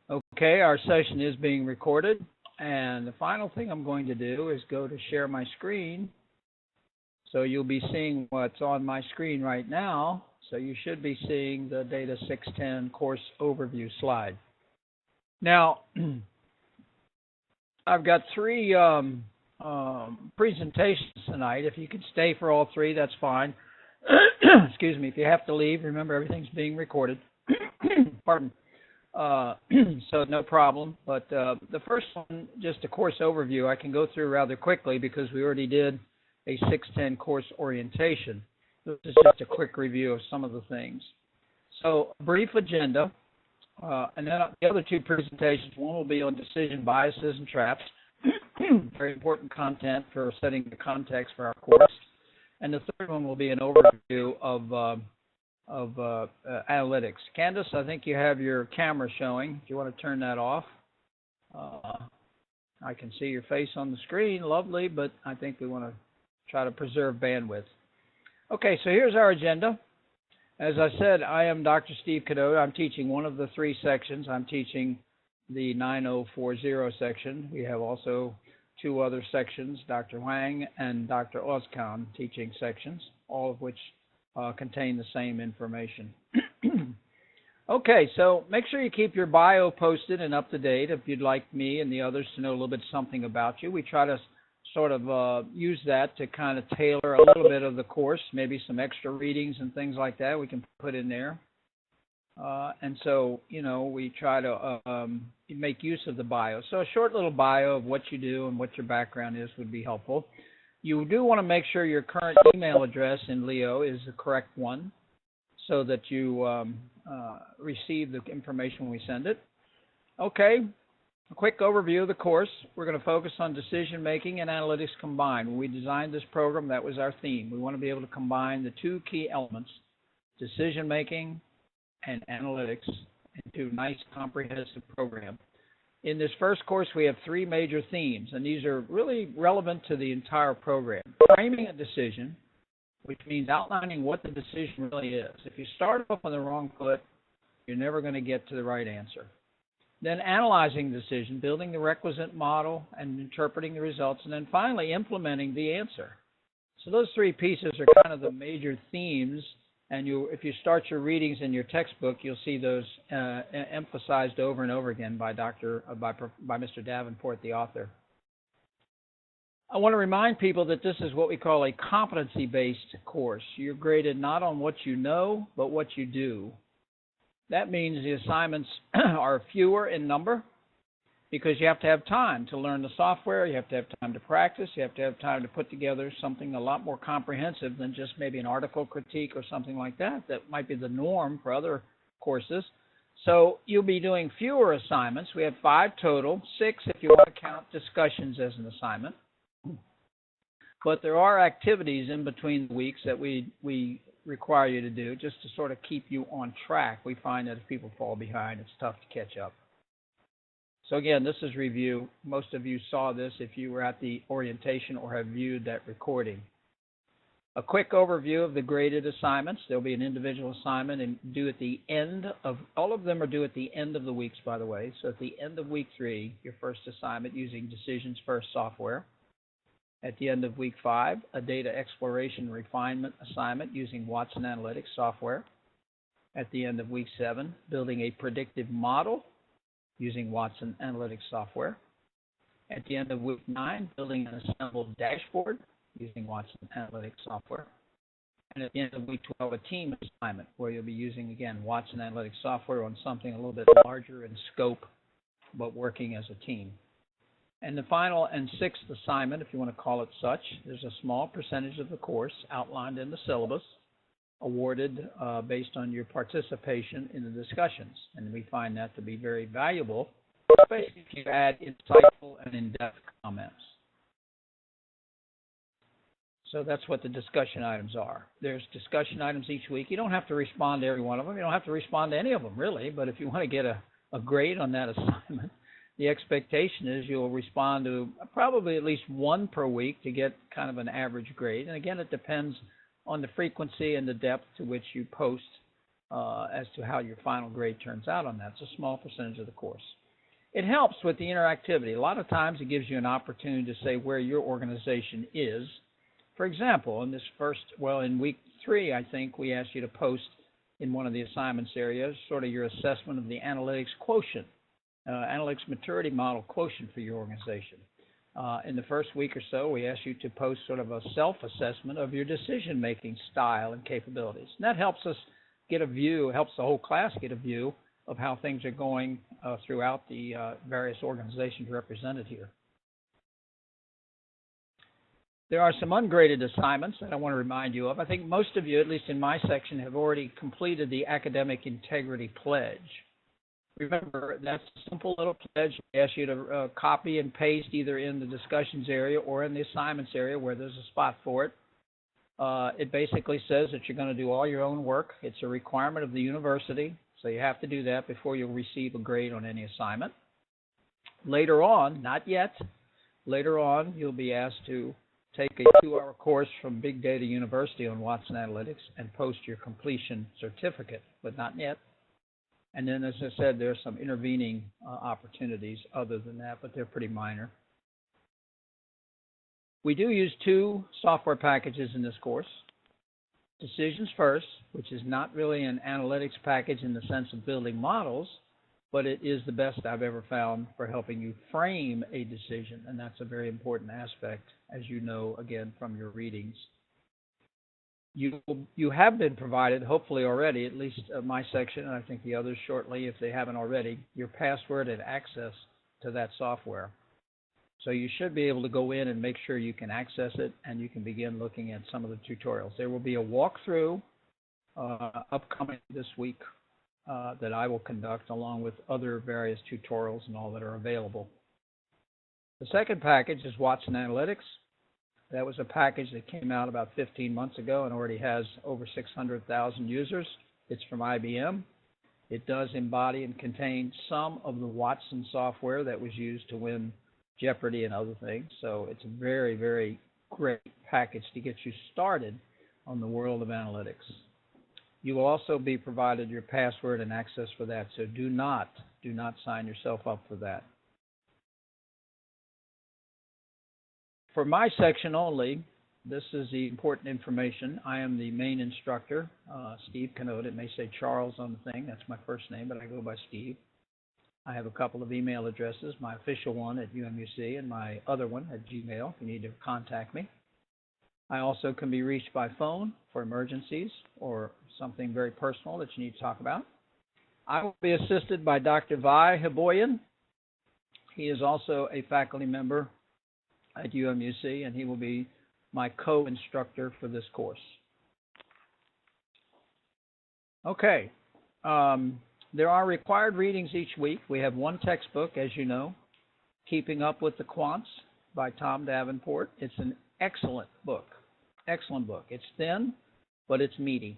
Okay, our session is being recorded, and the final thing I'm going to do is go to share my screen. So you'll be seeing what's on my screen right now. So you should be seeing the Data 610 course overview slide. Now, I've got three presentations tonight. If you can stay for all three, that's fine. Excuse me. If you have to leave, remember everything's being recorded. Pardon. So no problem. But the first one, just a course overview, I can go through rather quickly because we already did a 610 course orientation. This is just a quick review of some of the things. So a brief agenda, and then the other two presentations, one will be on decision biases and traps, very important content for setting the context for our course. And the third one will be an overview of analytics. Candace, I think you have your camera showing. If you want to turn that off. I can see your face on the screen, lovely, but I think we want to try to preserve bandwidth. Okay, so here's our agenda. As I said, I am Dr. Steve Cadotta. I'm teaching one of the three sections. I'm teaching the 9040 section. We have also two other sections, Dr. Wang and Dr. Ozkan teaching sections, all of which contain the same information. Okay, so make sure you keep your bio posted and up to date if you'd like me and the others to know a little bit something about you. We try to sort of use that to kind of tailor a little bit of the course, maybe some extra readings and things like that we can put in there. And so, you know, we try to make use of the bio. So a short little bio of what you do and what your background is would be helpful. You do want to make sure your current email address in Leo is the correct one so that you receive the information when we send it. Okay. A quick overview of the course. We're going to focus on decision making and analytics combined. When we designed this program, that was our theme. We want to be able to combine the two key elements, decision making and analytics, into a nice comprehensive program. In this first course, we have three major themes, and these are really relevant to the entire program. Framing a decision, which means outlining what the decision really is. If you start off on the wrong foot, you're never going to get to the right answer. Then analyzing the decision, building the requisite model and interpreting the results, and then finally implementing the answer. So those three pieces are kind of the major themes, and if you start your readings in your textbook, you'll see those emphasized over and over again by Mr. Davenport, the author. I want to remind people that this is what we call a competency-based course. You're graded not on what you know, but what you do. That means the assignments are fewer in number because you have to have time to learn the software, you have to have time to practice, you have to have time to put together something a lot more comprehensive than just maybe an article critique or something like that. That might be the norm for other courses. So you'll be doing fewer assignments. We have 5 total, 6 if you want to count discussions as an assignment. But there are activities in between the weeks that we require you to do just to sort of keep you on track. We find that if people fall behind, it's tough to catch up. So again, this is review. Most of you saw this if you were at the orientation or have viewed that recording. A quick overview of the graded assignments. There'll be an individual assignment and due at the end of, all of them are due at the end of the weeks, by the way. So at the end of week 3, your first assignment using Decisions First software. At the end of week 5, a data exploration refinement assignment using Watson Analytics software. At the end of week 7, building a predictive model using Watson Analytics software. At the end of week 9, building an assembled dashboard using Watson Analytics software. And at the end of week 12, a team assignment where you'll be using, again, Watson Analytics software on something a little bit larger in scope, but working as a team. And the final and 6th assignment, if you want to call it such, there's a small percentage of the course outlined in the syllabus, awarded based on your participation in the discussions. And we find that to be very valuable, especially if you add insightful and in-depth comments. So that's what the discussion items are. There's discussion items each week. You don't have to respond to every one of them. You don't have to respond to any of them, really. But if you want to get a grade on that assignment, the expectation is you'll respond to probably at least one per week to get kind of an average grade. And again, it depends on the frequency and the depth to which you post as to how your final grade turns out on that. It's a small percentage of the course. It helps with the interactivity. A lot of times it gives you an opportunity to say where your organization is. For example, in week 3, I think we asked you to post in one of the assignments areas sort of your assessment of the analytics quotient, analytics maturity model quotient for your organization. In the first week or so, we asked you to post sort of a self-assessment of your decision-making style and capabilities. And that helps us get a view, helps the whole class get a view of how things are going throughout the various organizations represented here. There are some ungraded assignments that I want to remind you of. I think most of you, at least in my section, have already completed the Academic Integrity Pledge. Remember, that's a simple little pledge. We ask you to copy and paste either in the discussions area or in the assignments area where there's a spot for it. It basically says that you're going to do all your own work. It's a requirement of the university, so you have to do that before you'll receive a grade on any assignment. Later on, not yet, later on you'll be asked to take a 2-hour course from Big Data University on Watson Analytics and post your completion certificate, but not yet. And then, as I said, there are some intervening opportunities other than that, but they're pretty minor. We do use 2 software packages in this course. Decisions First, which is not really an analytics package in the sense of building models, but it is the best I've ever found for helping you frame a decision, and that's a very important aspect, as you know, again, from your readings. You have been provided, hopefully already, at least my section, and I think the others shortly, if they haven't already, your password and access to that software. So you should be able to go in and make sure you can access it, and you can begin looking at some of the tutorials. There will be a walkthrough upcoming this week that I will conduct, along with other various tutorials and all that are available. The second package is Watson Analytics. That was a package that came out about 15 months ago and already has over 600,000 users. It's from IBM. It does embody and contain some of the Watson software that was used to win Jeopardy and other things. So it's a very, very great package to get you started on the world of analytics. You will also be provided your password and access for that, so do not sign yourself up for that. For my section only, this is the important information. I am the main instructor, Steve Canode. It may say Charles on the thing. That's my first name, but I go by Steve. I have a couple of email addresses, my official one at UMUC and my other one at Gmail if you need to contact me. I also can be reached by phone for emergencies or something very personal that you need to talk about. I will be assisted by Dr. Vi Haboyan. He is also a faculty member at UMUC, and he will be my co-instructor for this course. Okay. There are required readings each week. We have one textbook, as you know, Keeping Up with the Quants by Tom Davenport. It's an excellent book. Excellent book. It's thin, but it's meaty.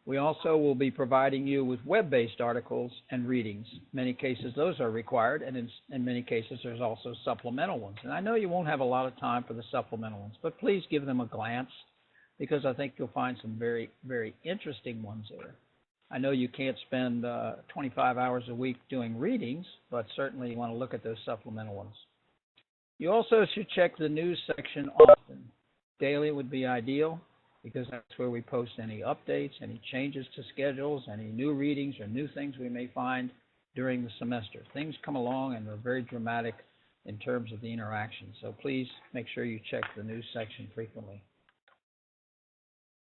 We also will be providing you with web-based articles and readings. In many cases, those are required, and in many cases, there's also supplemental ones. And I know you won't have a lot of time for the supplemental ones, but please give them a glance, because I think you'll find some very, very interesting ones there. I know you can't spend 25 hours a week doing readings, but certainly you want to look at those supplemental ones. You also should check the news section often. Daily would be ideal, because that's where we post any updates, any changes to schedules, any new readings or new things we may find during the semester. Things come along and they're very dramatic in terms of the interaction. So please make sure you check the news section frequently.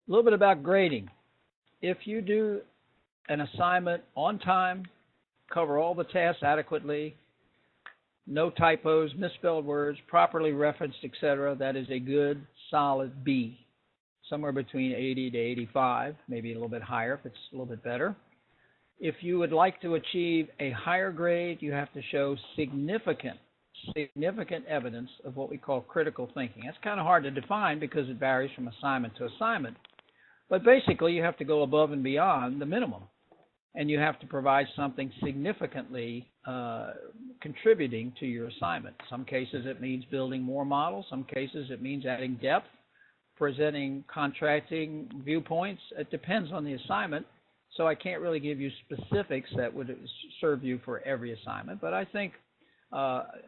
A little bit about grading. If you do an assignment on time, cover all the tasks adequately, no typos, misspelled words, properly referenced, etc., that is a good, solid B. Somewhere between 80 to 85, maybe a little bit higher if it's a little bit better. If you would like to achieve a higher grade, you have to show significant evidence of what we call critical thinking. That's kind of hard to define because it varies from assignment to assignment. But basically, you have to go above and beyond the minimum. And you have to provide something significantly contributing to your assignment. Some cases it means building more models. Some cases it means adding depth, presenting contrasting viewpoints. It depends on the assignment. So I can't really give you specifics that would serve you for every assignment, but I think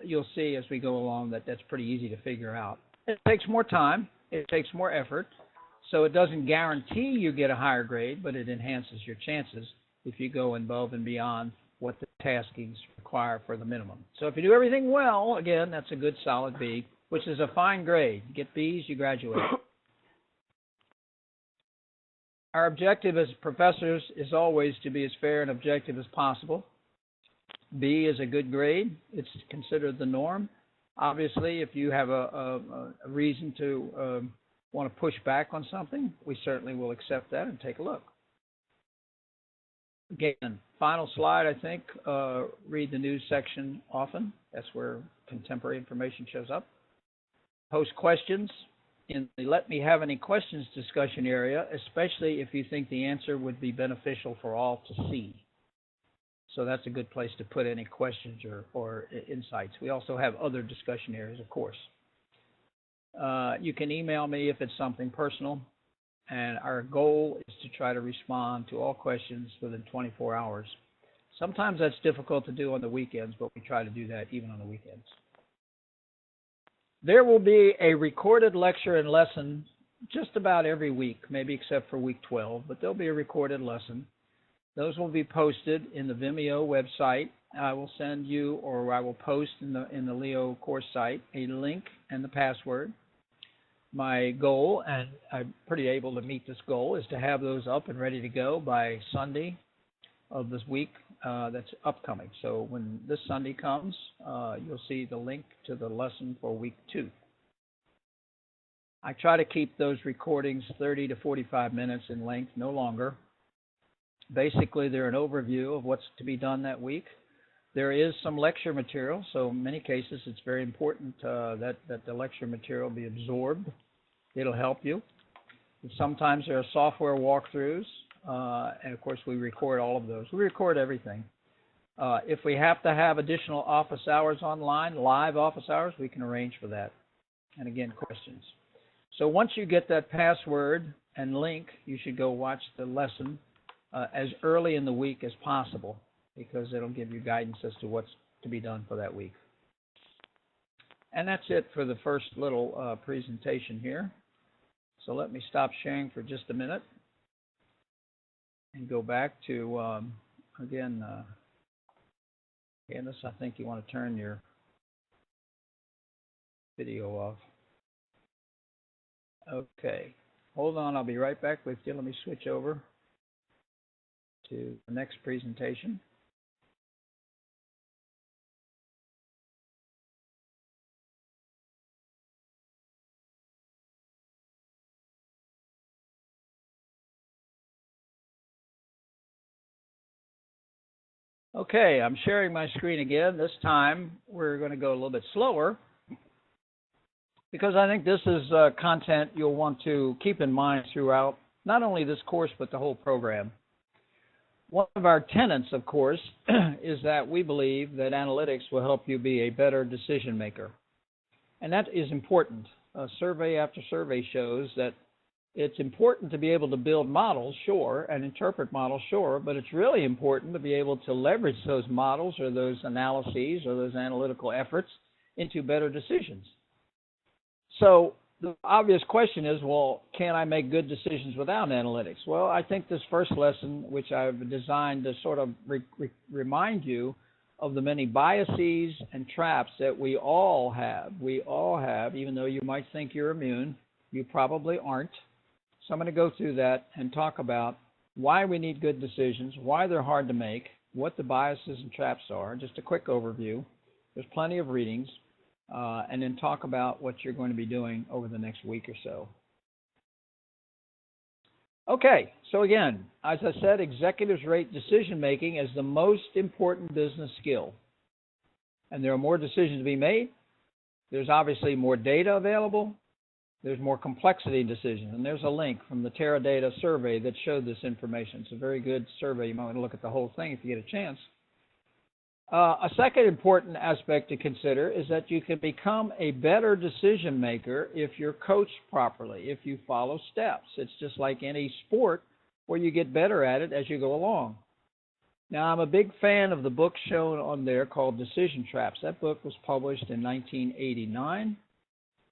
you'll see as we go along that that's pretty easy to figure out. It takes more time, it takes more effort, so it doesn't guarantee you get a higher grade, but it enhances your chances if you go above and beyond what the taskings require for the minimum. So if you do everything well, again, that's a good solid B, which is a fine grade. You get Bs, you graduate. Our objective as professors is always to be as fair and objective as possible. B is a good grade. It's considered the norm. Obviously, if you have a reason to want to push back on something, we certainly will accept that and take a look. Again, final slide, I think, read the news section often. That's where contemporary information shows up. Post questions in the Let Me Have Any Questions discussion area, especially if you think the answer would be beneficial for all to see. So that's a good place to put any questions or insights. We also have other discussion areas, of course. You can email me if it's something personal, and our goal is to try to respond to all questions within 24 hours. Sometimes that's difficult to do on the weekends, but we try to do that even on the weekends. There will be a recorded lecture and lesson just about every week, maybe except for week 12, but there'll be a recorded lesson. Those will be posted in the Vimeo website. I will send you, or I will post in the Leo course site, a link and the password. My goal, and I'm pretty able to meet this goal, is to have those up and ready to go by Sunday of this week that's upcoming. So when this Sunday comes, you'll see the link to the lesson for week 2. I try to keep those recordings 30 to 45 minutes in length, no longer. Basically, they're an overview of what's to be done that week. There is some lecture material, so in many cases it's very important that the lecture material be absorbed. It'll help you. And sometimes there are software walkthroughs, and of course we record all of those. We record everything. If we have to have additional office hours online, live office hours, we can arrange for that. And again, questions. So once you get that password and link, you should go watch the lesson as early in the week as possible, because it'll give you guidance as to what's to be done for that week. And that's it for the first little presentation here. So let me stop sharing for just a minute and go back to, again, Candace, I think you want to turn your video off. Okay, hold on, I'll be right back with you. Let me switch over to the next presentation. Okay, I'm sharing my screen again. This time we're going to go a little bit slower because I think this is content you'll want to keep in mind throughout not only this course but the whole program. One of our tenets, of course, is that we believe that analytics will help you be a better decision maker. And that is important. Survey after survey shows that it's important to be able to build models, sure, and interpret models, sure, but it's really important to be able to leverage those models or those analyses or those analytical efforts into better decisions. So the obvious question is, well, can I make good decisions without analytics? Well, I think this first lesson, which I've designed to sort of remind you of the many biases and traps that we all have. We all have, even though you might think you're immune, you probably aren't. So I'm going to go through that and talk about why we need good decisions, why they're hard to make, what the biases and traps are, just a quick overview. There's plenty of readings, and then talk about what you're going to be doing over the next week or so. Okay, so again, as I said, executives rate decision making as the most important business skill. And there are more decisions to be made. There's obviously more data available. There's more complexity in decisions. And there's a link from the Teradata survey that showed this information. It's a very good survey. You might want to look at the whole thing if you get a chance. A second important aspect to consider is that you can become a better decision maker if you're coached properly, if you follow steps. It's just like any sport. or you get better at it as you go along. Now, I'm a big fan of the book shown on there called Decision Traps. That book was published in 1989.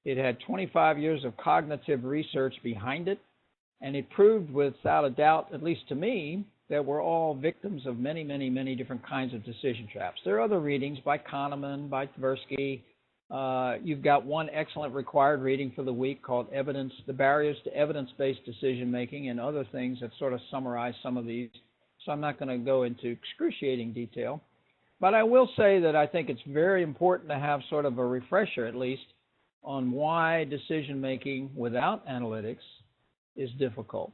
It had 25 years of cognitive research behind it, and it proved without a doubt, at least to me, that we're all victims of many, many, many different kinds of decision traps. There are other readings by Kahneman, by Tversky. You've got one excellent required reading for the week called The Barriers to Evidence-Based Decision Making, and other things that sort of summarize some of these. So I'm not going to go into excruciating detail. But I will say that I think it's very important to have sort of a refresher, at least, on why decision making without analytics is difficult.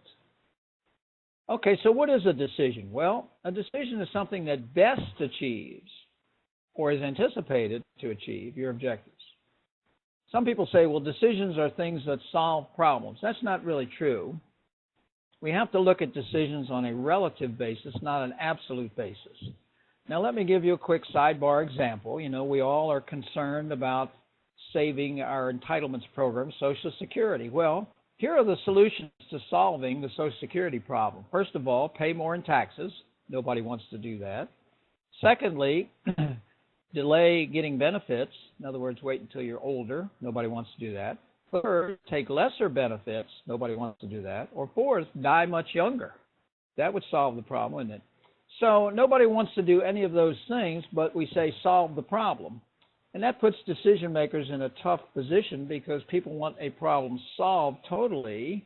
Okay, so what is a decision? Well, a decision is something that best achieves or is anticipated to achieve your objectives. Some people say, well, decisions are things that solve problems. That's not really true. We have to look at decisions on a relative basis, not an absolute basis. Now, let me give you a quick sidebar example. You know, we all are concerned about saving our entitlements program, Social Security. Well, here are the solutions to solving the Social Security problem. First of all, pay more in taxes. Nobody wants to do that. Secondly, delay getting benefits. In other words, wait until you're older. Nobody wants to do that. Third, take lesser benefits. Nobody wants to do that. Or fourth, die much younger. That would solve the problem, wouldn't it? So nobody wants to do any of those things, but we say solve the problem. And that puts decision makers in a tough position because people want a problem solved totally,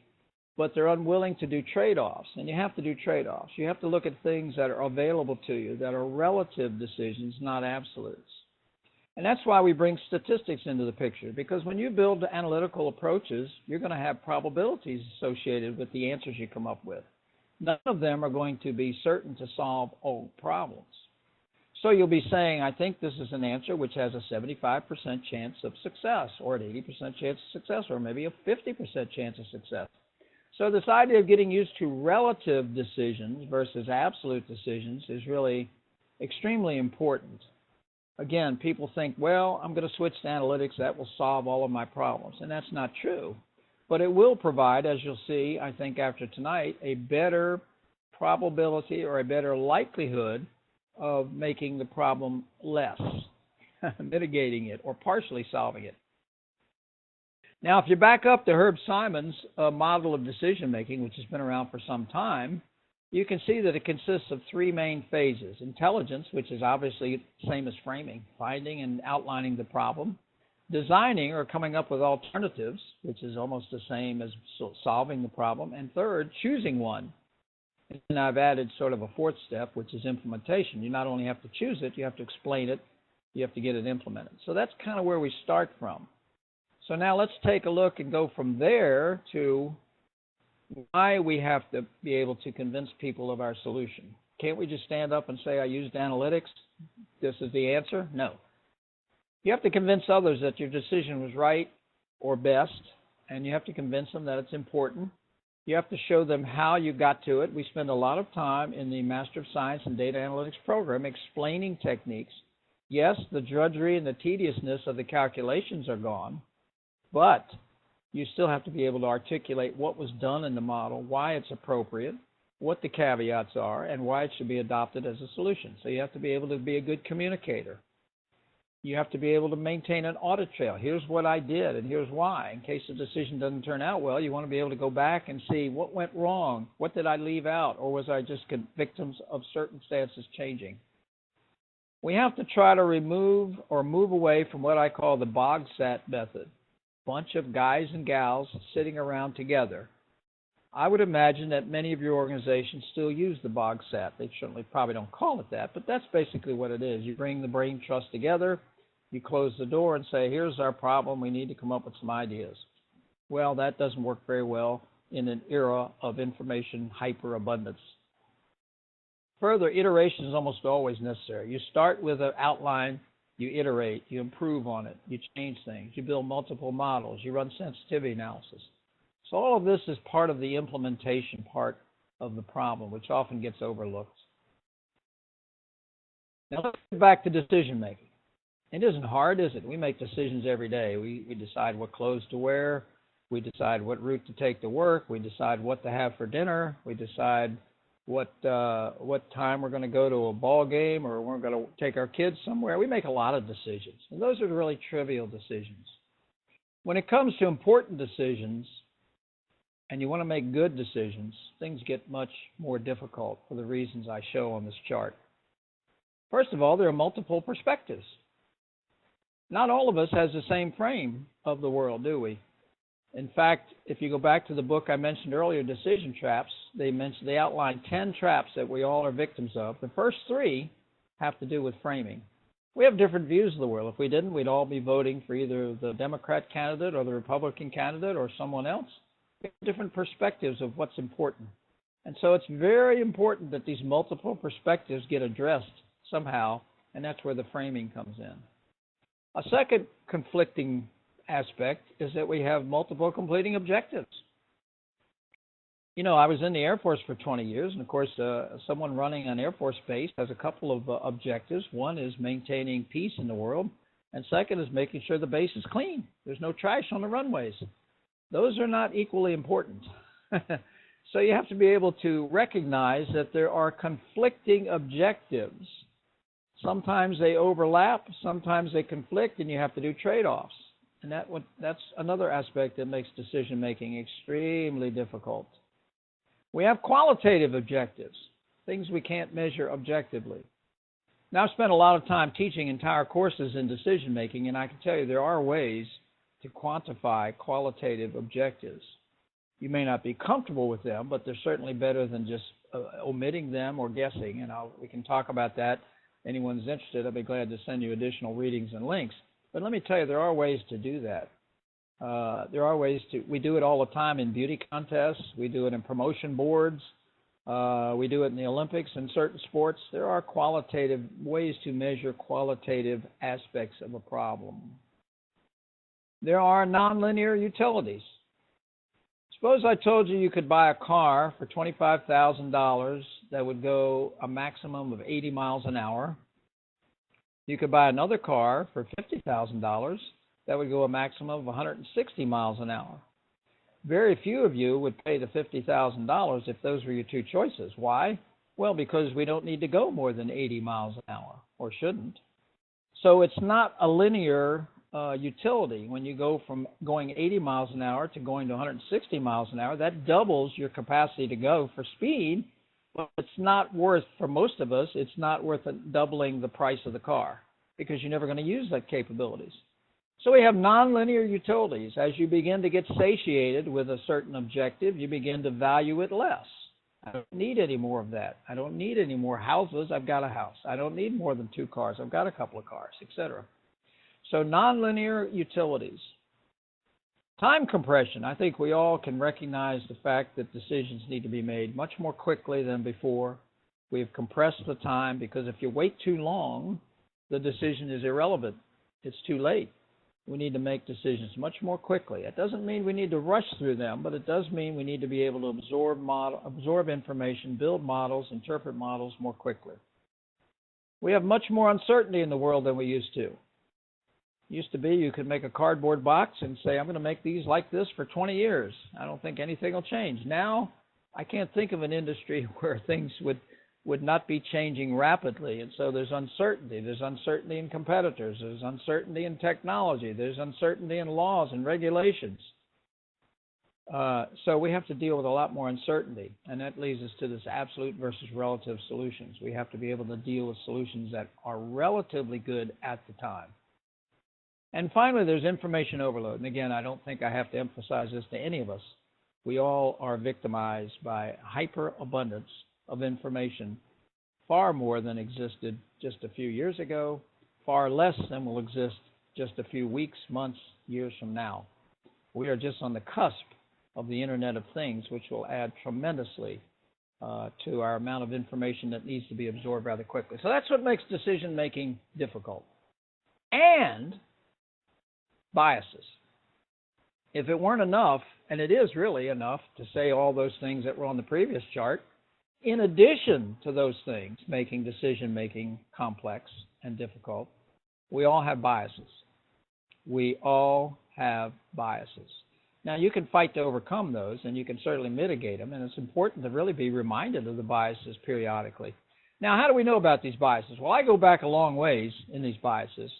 but they're unwilling to do trade-offs. And you have to do trade-offs. You have to look at things that are available to you that are relative decisions, not absolutes. And that's why we bring statistics into the picture, because when you build analytical approaches, you're going to have probabilities associated with the answers you come up with. None of them are going to be certain to solve all problems. So you'll be saying, I think this is an answer which has a 75% chance of success, or an 80% chance of success, or maybe a 50% chance of success. So this idea of getting used to relative decisions versus absolute decisions is really extremely important. Again, people think, well, I'm going to switch to analytics. That will solve all of my problems. And that's not true. But it will provide, as you'll see, I think after tonight, a better probability or a better likelihood of making the problem less, mitigating it, or partially solving it. Now, if you back up to Herb Simon's model of decision making, which has been around for some time, you can see that it consists of three main phases. Intelligence, which is obviously the same as framing, finding and outlining the problem. Designing, or coming up with alternatives, which is almost the same as solving the problem. And third, choosing one. And I've added sort of a fourth step, which is implementation. You not only have to choose it, you have to explain it, you have to get it implemented. So that's kind of where we start from. So now let's take a look and go from there to why we have to be able to convince people of our solution. Can't we just stand up and say, I used analytics, this is the answer? No. You have to convince others that your decision was right or best, and you have to convince them that it's important. You have to show them how you got to it. We spend a lot of time in the Master of Science and Data Analytics program explaining techniques. Yes, the drudgery and the tediousness of the calculations are gone, but you still have to be able to articulate what was done in the model, why it's appropriate, what the caveats are, and why it should be adopted as a solution. So you have to be able to be a good communicator. You have to be able to maintain an audit trail. Here's what I did, and here's why. In case the decision doesn't turn out well, you want to be able to go back and see what went wrong, what did I leave out, or was I just victims of circumstances changing? We have to try to remove or move away from what I call the BOGSAT method. Bunch of guys and gals sitting around together. I would imagine that many of your organizations still use the BOGSAT. They certainly probably don't call it that, but that's basically what it is. You bring the brain trust together, you close the door and say, here's our problem, we need to come up with some ideas. Well, that doesn't work very well in an era of information hyperabundance. Further, iteration is almost always necessary. You start with an outline, you iterate, you improve on it, you change things, you build multiple models, you run sensitivity analysis. So all of this is part of the implementation part of the problem, which often gets overlooked. Now let's get back to decision making. It isn't hard, is it? We make decisions every day. We decide what clothes to wear. We decide what route to take to work. We decide what to have for dinner. We decide what time we're going to go to a ball game, or we're going to take our kids somewhere. We make a lot of decisions, and those are really trivial decisions. When it comes to important decisions, and you want to make good decisions, things get much more difficult for the reasons I show on this chart. First of all, there are multiple perspectives. Not all of us has the same frame of the world, do we? In fact, if you go back to the book I mentioned earlier, Decision Traps, they outline 10 traps that we all are victims of. The first 3 have to do with framing. We have different views of the world. If we didn't, we'd all be voting for either the Democrat candidate or the Republican candidate or someone else. We have different perspectives of what's important. And so it's very important that these multiple perspectives get addressed somehow, and that's where the framing comes in. A second conflicting aspect is that we have multiple competing objectives. You know, I was in the Air Force for 20 years, and of course, someone running an Air Force base has a couple of objectives. One is maintaining peace in the world, and second is making sure the base is clean. There's no trash on the runways. Those are not equally important. So you have to be able to recognize that there are conflicting objectives. Sometimes they overlap, sometimes they conflict, and you have to do trade-offs. And that's another aspect that makes decision-making extremely difficult. We have qualitative objectives, things we can't measure objectively. Now, I've spent a lot of time teaching entire courses in decision-making, and I can tell you there are ways to quantify qualitative objectives. You may not be comfortable with them, but they're certainly better than just omitting them or guessing, and we can talk about that. Anyone's interested, I'll be glad to send you additional readings and links. But let me tell you, there are ways to do that. We do it all the time in beauty contests. We do it in promotion boards. We do it in the Olympics and certain sports. There are qualitative ways to measure qualitative aspects of a problem. There are nonlinear utilities. Suppose I told you you could buy a car for $25,000 that would go a maximum of 80 miles an hour. You could buy another car for $50,000 that would go a maximum of 160 miles an hour. Very few of you would pay the $50,000 if those were your two choices. Why? Well, because we don't need to go more than 80 miles an hour, or shouldn't. So it's not a linear utility. When you go from going 80 miles an hour to going to 160 miles an hour, that doubles your capacity to go for speed, but it's not worth, for most of us, it's not worth doubling the price of the car because you're never going to use that capabilities. So we have nonlinear utilities. As you begin to get satiated with a certain objective, you begin to value it less. I don't need any more of that. I don't need any more houses. I've got a house. I don't need more than 2 cars. I've got a couple of cars, etc. So nonlinear utilities. Time compression. I think we all can recognize the fact that decisions need to be made much more quickly than before. We've compressed the time because if you wait too long, the decision is irrelevant. It's too late. We need to make decisions much more quickly. It doesn't mean we need to rush through them, but it does mean we need to be able to absorb information, build models, interpret models more quickly. We have much more uncertainty in the world than we used to. Used to be you could make a cardboard box and say, I'm going to make these like this for 20 years. I don't think anything will change. Now, I can't think of an industry where things would not be changing rapidly. And so there's uncertainty. There's uncertainty in competitors. There's uncertainty in technology. There's uncertainty in laws and regulations. So we have to deal with a lot more uncertainty. And that leads us to this absolute versus relative solutions. We have to be able to deal with solutions that are relatively good at the time. And finally, there's information overload. And again, I don't think I have to emphasize this to any of us. We all are victimized by hyperabundance of information, far more than existed just a few years ago, far less than will exist just a few weeks, months, years from now. We are just on the cusp of the Internet of Things, which will add tremendously to our amount of information that needs to be absorbed rather quickly. So that's what makes decision-making difficult. And biases. If it weren't enough, and it is really enough to say all those things that were on the previous chart, in addition to those things making decision-making complex and difficult, we all have biases. We all have biases. Now, you can fight to overcome those, and you can certainly mitigate them, and it's important to really be reminded of the biases periodically. Now, how do we know about these biases? Well, I go back a long ways in these biases.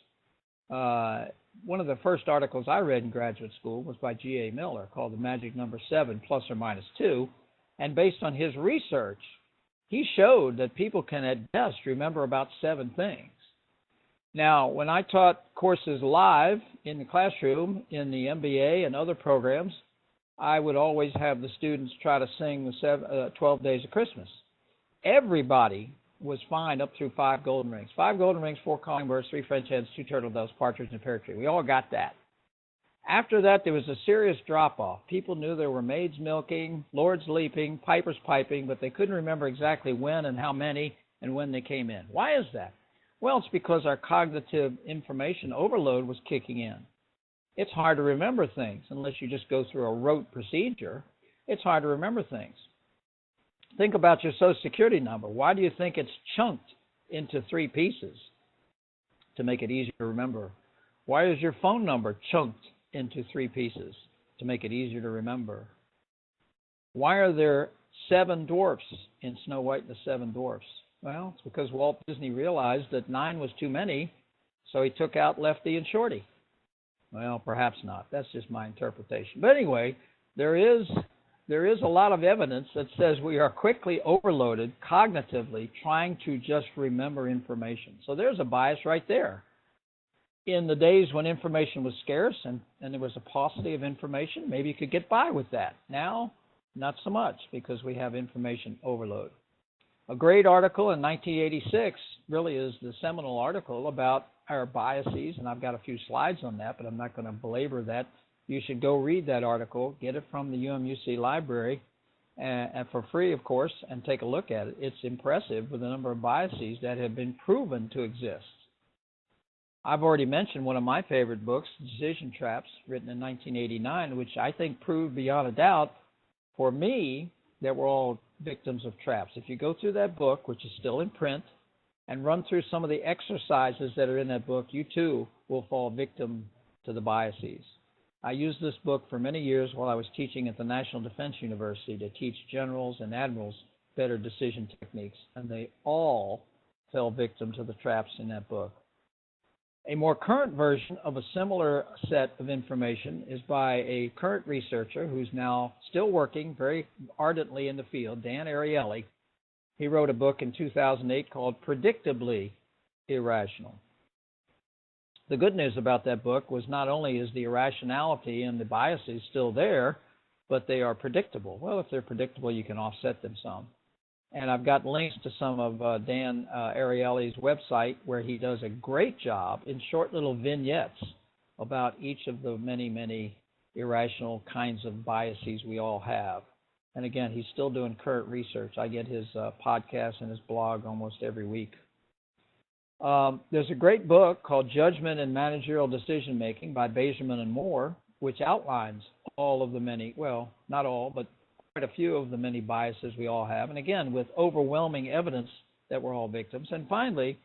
One of the first articles I read in graduate school was by G.A. Miller called The Magic Number 7 Plus or Minus 2, and based on his research, he showed that people can at best remember about 7 things. Now, when I taught courses live in the classroom, in the MBA and other programs, I would always have the students try to sing the 12 Days of Christmas. Everybody was fine up through 5 golden rings. 5 golden rings, 4 calling birds, 3 French hens, 2 turtle doves, partridge in a pear tree. We all got that. After that, there was a serious drop-off. People knew there were maids milking, lords leaping, pipers piping, but they couldn't remember exactly when and how many and when they came in. Why is that? Well, it's because our cognitive information overload was kicking in. It's hard to remember things unless you just go through a rote procedure. It's hard to remember things. Think about your Social Security number. Why do you think it's chunked into 3 pieces? To make it easier to remember. Why is your phone number chunked into 3 pieces? To make it easier to remember. Why are there 7 dwarfs in Snow White and the 7 Dwarfs? Well, it's because Walt Disney realized that 9 was too many, so he took out Lefty and Shorty. Well, perhaps not. That's just my interpretation. But anyway, there is a lot of evidence that says we are quickly overloaded cognitively trying to just remember information. So there's a bias right there. In the days when information was scarce and there was a paucity of information, maybe you could get by with that. Now, not so much because we have information overload. A great article in 1986 really is the seminal article about our biases, and I've got a few slides on that, but I'm not going to belabor that. You should go read that article, get it from the UMUC library, and for free, of course, and take a look at it. It's impressive with the number of biases that have been proven to exist. I've already mentioned one of my favorite books, Decision Traps, written in 1989, which I think proved beyond a doubt for me that we're all victims of traps. If you go through that book, which is still in print, and run through some of the exercises that are in that book, you too will fall victim to the biases. I used this book for many years while I was teaching at the National Defense University to teach generals and admirals better decision techniques, and they all fell victim to the traps in that book. A more current version of a similar set of information is by a current researcher who's now still working very ardently in the field, Dan Ariely. He wrote a book in 2008 called Predictably Irrational. The good news about that book was not only is the irrationality and the biases still there, but they are predictable. Well, if they're predictable, you can offset them some. And I've got links to some of Dan Ariely's website where he does a great job in short little vignettes about each of the many, many irrational kinds of biases we all have. And again, he's still doing current research. I get his podcast and his blog almost every week. There's a great book called Judgment and Managerial Decision Making by Bazerman and Moore, which outlines all of the many, well, not all, but quite a few of the many biases we all have. And again, with overwhelming evidence that we're all victims. And finally,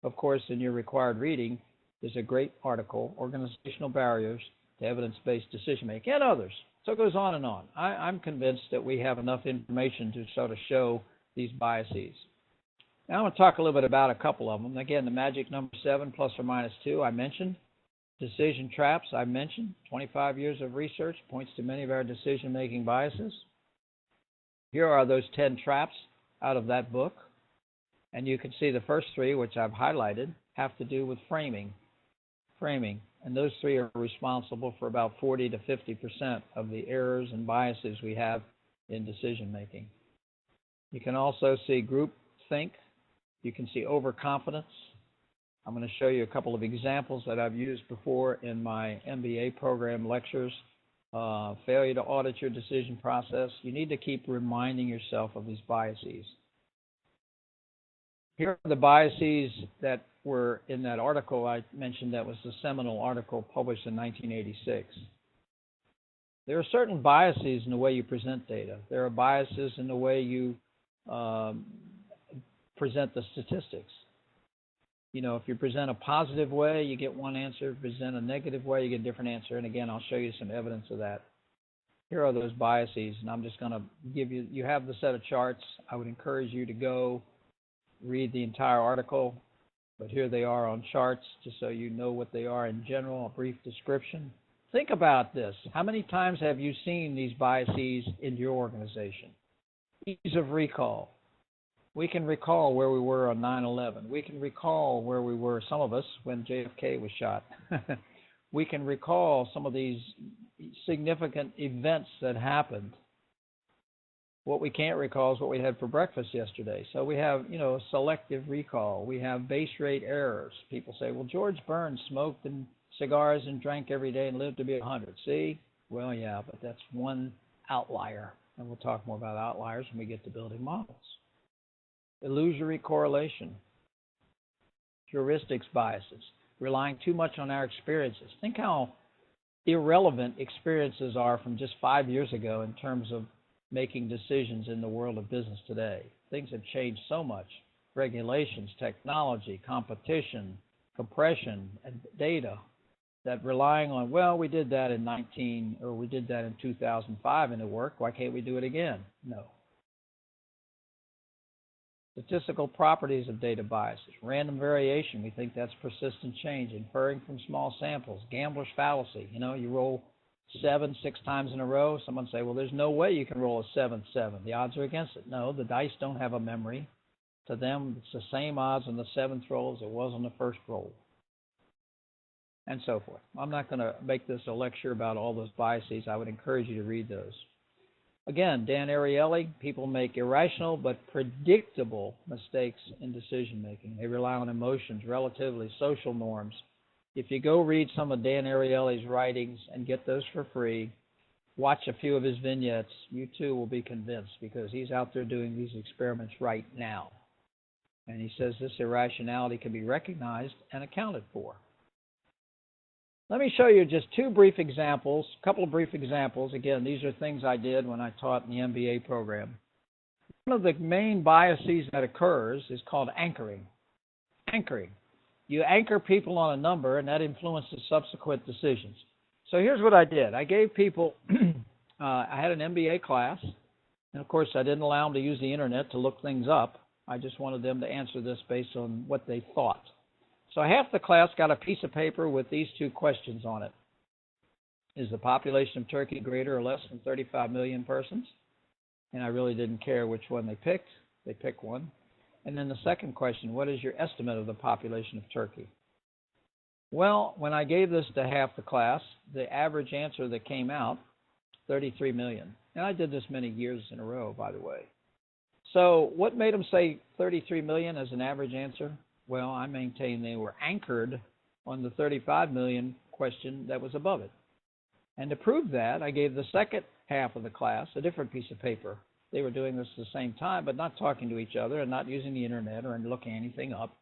of course, in your required reading, there's a great article, Organizational Barriers to Evidence-Based Decision Making, and others. So it goes on and on. I'm convinced that we have enough information to sort of show these biases. Now I'm going to talk a little bit about a couple of them. Again, the magic number 7 plus or minus 2 I mentioned. Decision traps I mentioned. 25 years of research points to many of our decision-making biases. Here are those 10 traps out of that book. And you can see the first 3, which I've highlighted, have to do with framing. And those 3 are responsible for about 40 to 50% of the errors and biases we have in decision-making. You can also see group think. You can see overconfidence. I'm going to show you a couple of examples that I've used before in my MBA program lectures. Failure to audit your decision process. You need to keep reminding yourself of these biases. Here are the biases that were in that article I mentioned that was the seminal article published in 1986. There are certain biases in the way you present data. There are biases in the way you present the statistics. You know, if you present a positive way, you get one answer. If you present a negative way, you get a different answer. And again, I'll show you some evidence of that. here are those biases, and I'm just going to give you, you have the set of charts. I would encourage you to go read the entire article, but here they are on charts, just so you know what they are in general, a brief description. Think about this. How many times have you seen these biases in your organization? Ease of recall. We can recall where we were on 9/11. We can recall where we were, some of us, when JFK was shot. We can recall some of these significant events that happened. What we can't recall is what we had for breakfast yesterday. So we have, selective recall. We have base rate errors. People say, well, George Burns smoked and cigars and drank every day and lived to be 100. See? Well, yeah, but that's one outlier. And we'll talk more about outliers when we get to building models. Illusory correlation. Heuristics biases. Relying too much on our experiences. Think how irrelevant experiences are from just 5 years ago in terms of making decisions in the world of business today. Things have changed so much. Regulations, technology, competition, compression, and data, that relying on, well, we did that we did that in 2005 and it worked, why can't we do it again? No. Statistical properties of data biases. Random variation, we think that's persistent change. Inferring from small samples. Gambler's fallacy. You roll 7 6 times in a row. Someone say, well, there's no way you can roll a 7th 7. The odds are against it. No, the dice don't have a memory. To them, it's the same odds on the 7th roll as it was on the first roll. And so forth. I'm not going to make this a lecture about all those biases. I would encourage you to read those. Again, Dan Ariely, people make irrational but predictable mistakes in decision making. They rely on emotions, relatively social norms. If you go read some of Dan Ariely's writings and get those for free, watch a few of his vignettes, you too will be convinced, because he's out there doing these experiments right now. And he says this irrationality can be recognized and accounted for. Let me show you just two brief examples, a couple of brief examples. Again, these are things I did when I taught in the MBA program. One of the main biases that occurs is called anchoring. Anchoring. You anchor people on a number, and that influences subsequent decisions. So here's what I did. I gave people, I had an MBA class, and of course I didn't allow them to use the internet to look things up. I just wanted them to answer this based on what they thought. So half the class got a piece of paper with these two questions on it. Is the population of Turkey greater or less than 35 million persons? And I really didn't care which one they picked. They picked one. And then the second question, what is your estimate of the population of Turkey? Well, when I gave this to half the class, the average answer that came out, 33 million. And I did this many years in a row, by the way. So what made them say 33 million as an average answer? Well, I maintain they were anchored on the 35 million question that was above it. And to prove that, I gave the second half of the class a different piece of paper. They were doing this at the same time, but not talking to each other and not using the internet or looking anything up.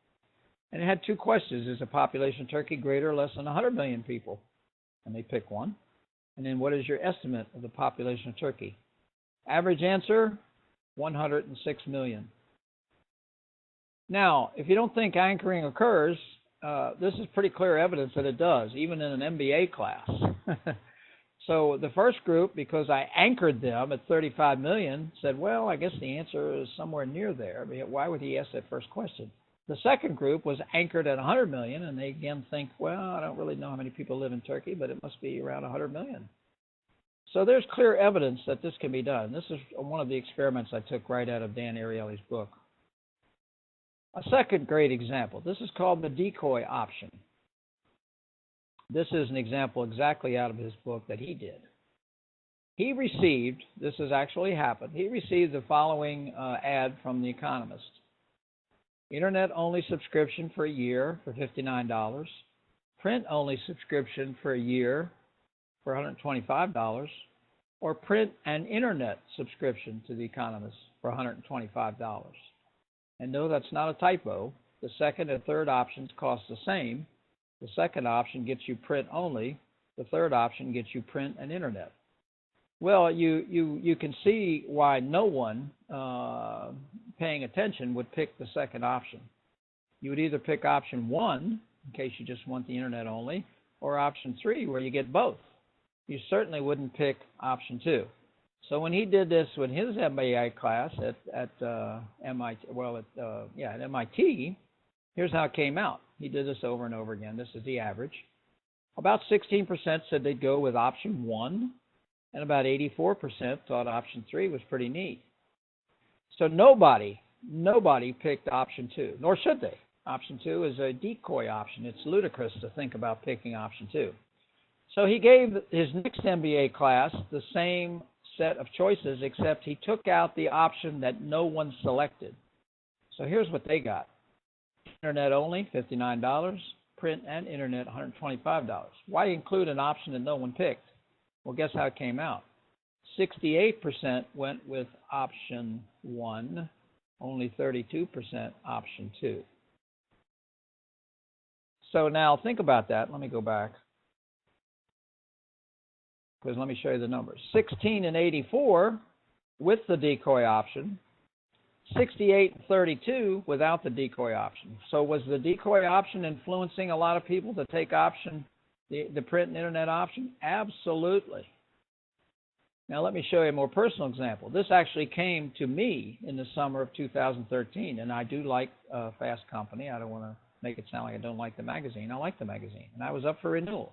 And it had two questions. Is the population of Turkey greater or less than 100 million people? And they picked one. And then what is your estimate of the population of Turkey? Average answer, 106 million. Now, if you don't think anchoring occurs, this is pretty clear evidence that it does, even in an MBA class. So the first group, because I anchored them at 35 million, said, well, I guess the answer is somewhere near there. Why would he ask that first question? The second group was anchored at 100 million, and they again think, well, I don't really know how many people live in Turkey, but it must be around 100 million. So there's clear evidence that this can be done. This is one of the experiments I took right out of Dan Ariely's book. A second great example. This is called the decoy option. This is an example exactly out of his book that he did. He received, this has actually happened, he received the following ad from The Economist. Internet-only subscription for a year for $59. Print-only subscription for a year for $125. Or print and internet subscription to The Economist for $125. And no, that's not a typo. The second and third options cost the same. The second option gets you print only. The third option gets you print and internet. Well, you can see why no one paying attention would pick the second option. You would either pick option 1, in case you just want the internet only, or option 3, where you get both. you certainly wouldn't pick option 2. So when he did this with his MBA class at MIT, at MIT, here's how it came out. He did this over and over again. This is the average. About 16% said they'd go with option 1, and about 84% thought option 3 was pretty neat. So nobody picked option 2, nor should they. Option 2 is a decoy option. It's ludicrous to think about picking option 2. So he gave his next MBA class the same set of choices, except he took out the option that no one selected. So here's what they got. Internet only, $59. Print and internet, $125. Why include an option that no one picked? Well, guess how it came out. 68% went with option 1, only 32% option 2. So now think about that. Let me go back, because let me show you the numbers. 16 and 84 with the decoy option, 68 and 32 without the decoy option. So was the decoy option influencing a lot of people to take option, the print and internet option? Absolutely. Now let me show you a more personal example. This actually came to me in the summer of 2013, and I do like Fast Company. I don't want to make it sound like I don't like the magazine. I like the magazine, and I was up for renewal.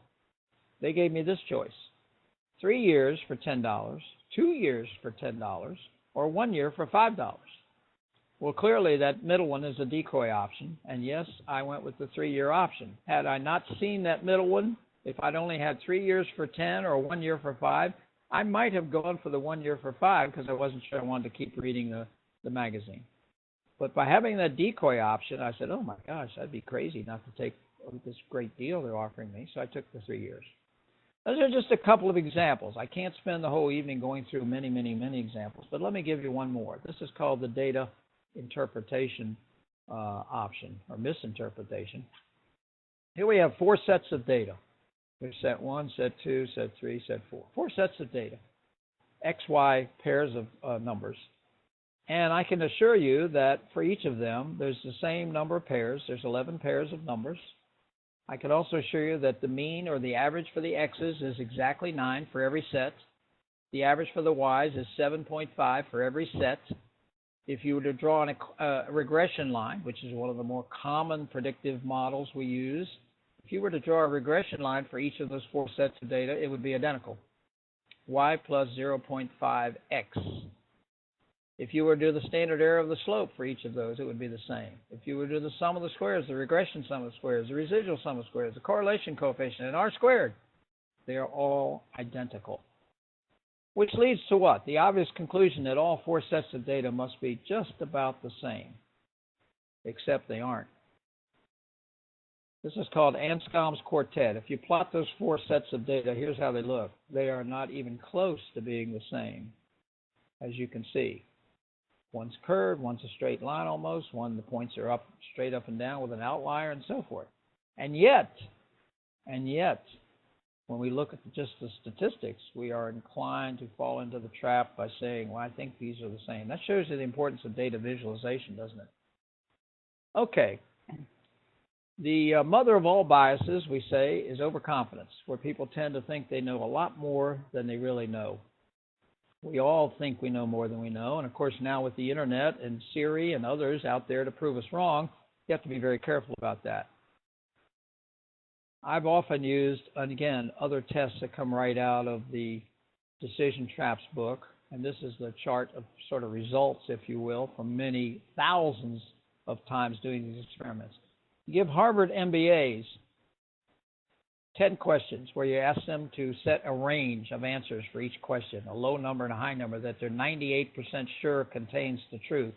They gave me this choice: 3 years for $10, 2 years for $10, or 1 year for $5. Well, clearly that middle one is a decoy option, and yes, I went with the 3-year option. Had I not seen that middle one, if I'd only had 3 years for 10 or 1 year for 5, I might have gone for the 1 year for 5 because I wasn't sure I wanted to keep reading the magazine. But by having that decoy option, I said, oh my gosh, that'd be crazy not to take this great deal they're offering me, so I took the 3 years. Those are just a couple of examples. I can't spend the whole evening going through many, many, many examples, but let me give you one more. This is called the data interpretation option, or misinterpretation. Here we have 4 sets of data. There's set 1, set 2, set 3, set 4. 4 sets of data, X, Y pairs of numbers. And I can assure you that for each of them, there's the same number of pairs. There's 11 pairs of numbers. I can also assure you that the mean or the average for the X's is exactly 9 for every set. The average for the Y's is 7.5 for every set. If you were to draw a regression line, which is one of the more common predictive models we use, if you were to draw a regression line for each of those 4 sets of data, it would be identical. Y plus 0.5x. If you were to do the standard error of the slope for each of those, it would be the same. If you were to do the sum of the squares, the regression sum of the squares, the residual sum of the squares, the correlation coefficient, and R squared, they are all identical. Which leads to what? The obvious conclusion that all 4 sets of data must be just about the same, except they aren't. This is called Anscombe's quartet. If you plot those 4 sets of data, here's how they look. They are not even close to being the same, as you can see. One's curved, one's a straight line almost, one the points are up, straight up and down with an outlier, and so forth. And yet, when we look at just the statistics, we are inclined to fall into the trap by saying, well, I think these are the same. That shows you the importance of data visualization, doesn't it? Okay. The mother of all biases, we say, is overconfidence, where people tend to think they know a lot more than they really know. We all think we know more than we know, and of course now with the internet and Siri and others out there to prove us wrong, you have to be very careful about that. I've often used, and again, other tests that come right out of the Decision Traps book, and this is the chart of sort of results, if you will, from many thousands of times doing these experiments. You give Harvard MBAs 10 questions where you ask them to set a range of answers for each question, a low number and a high number that they're 98% sure contains the truth.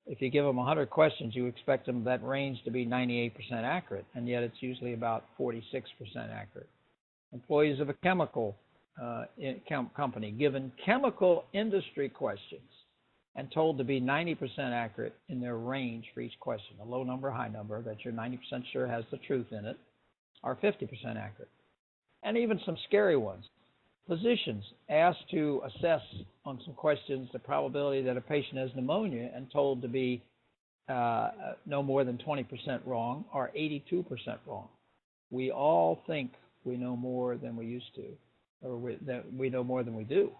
If you give them 100 questions, you expect them that range to be 98% accurate, and yet it's usually about 46% accurate. Employees of a chemical company given chemical industry questions and told to be 90% accurate in their range for each question, a low number, high number that you're 90% sure has the truth in it, are 50% accurate. And even some scary ones. Physicians asked to assess on some questions the probability that a patient has pneumonia and told to be no more than 20% wrong or 82% wrong. We all think we know more than we used to. or that we know more than we do.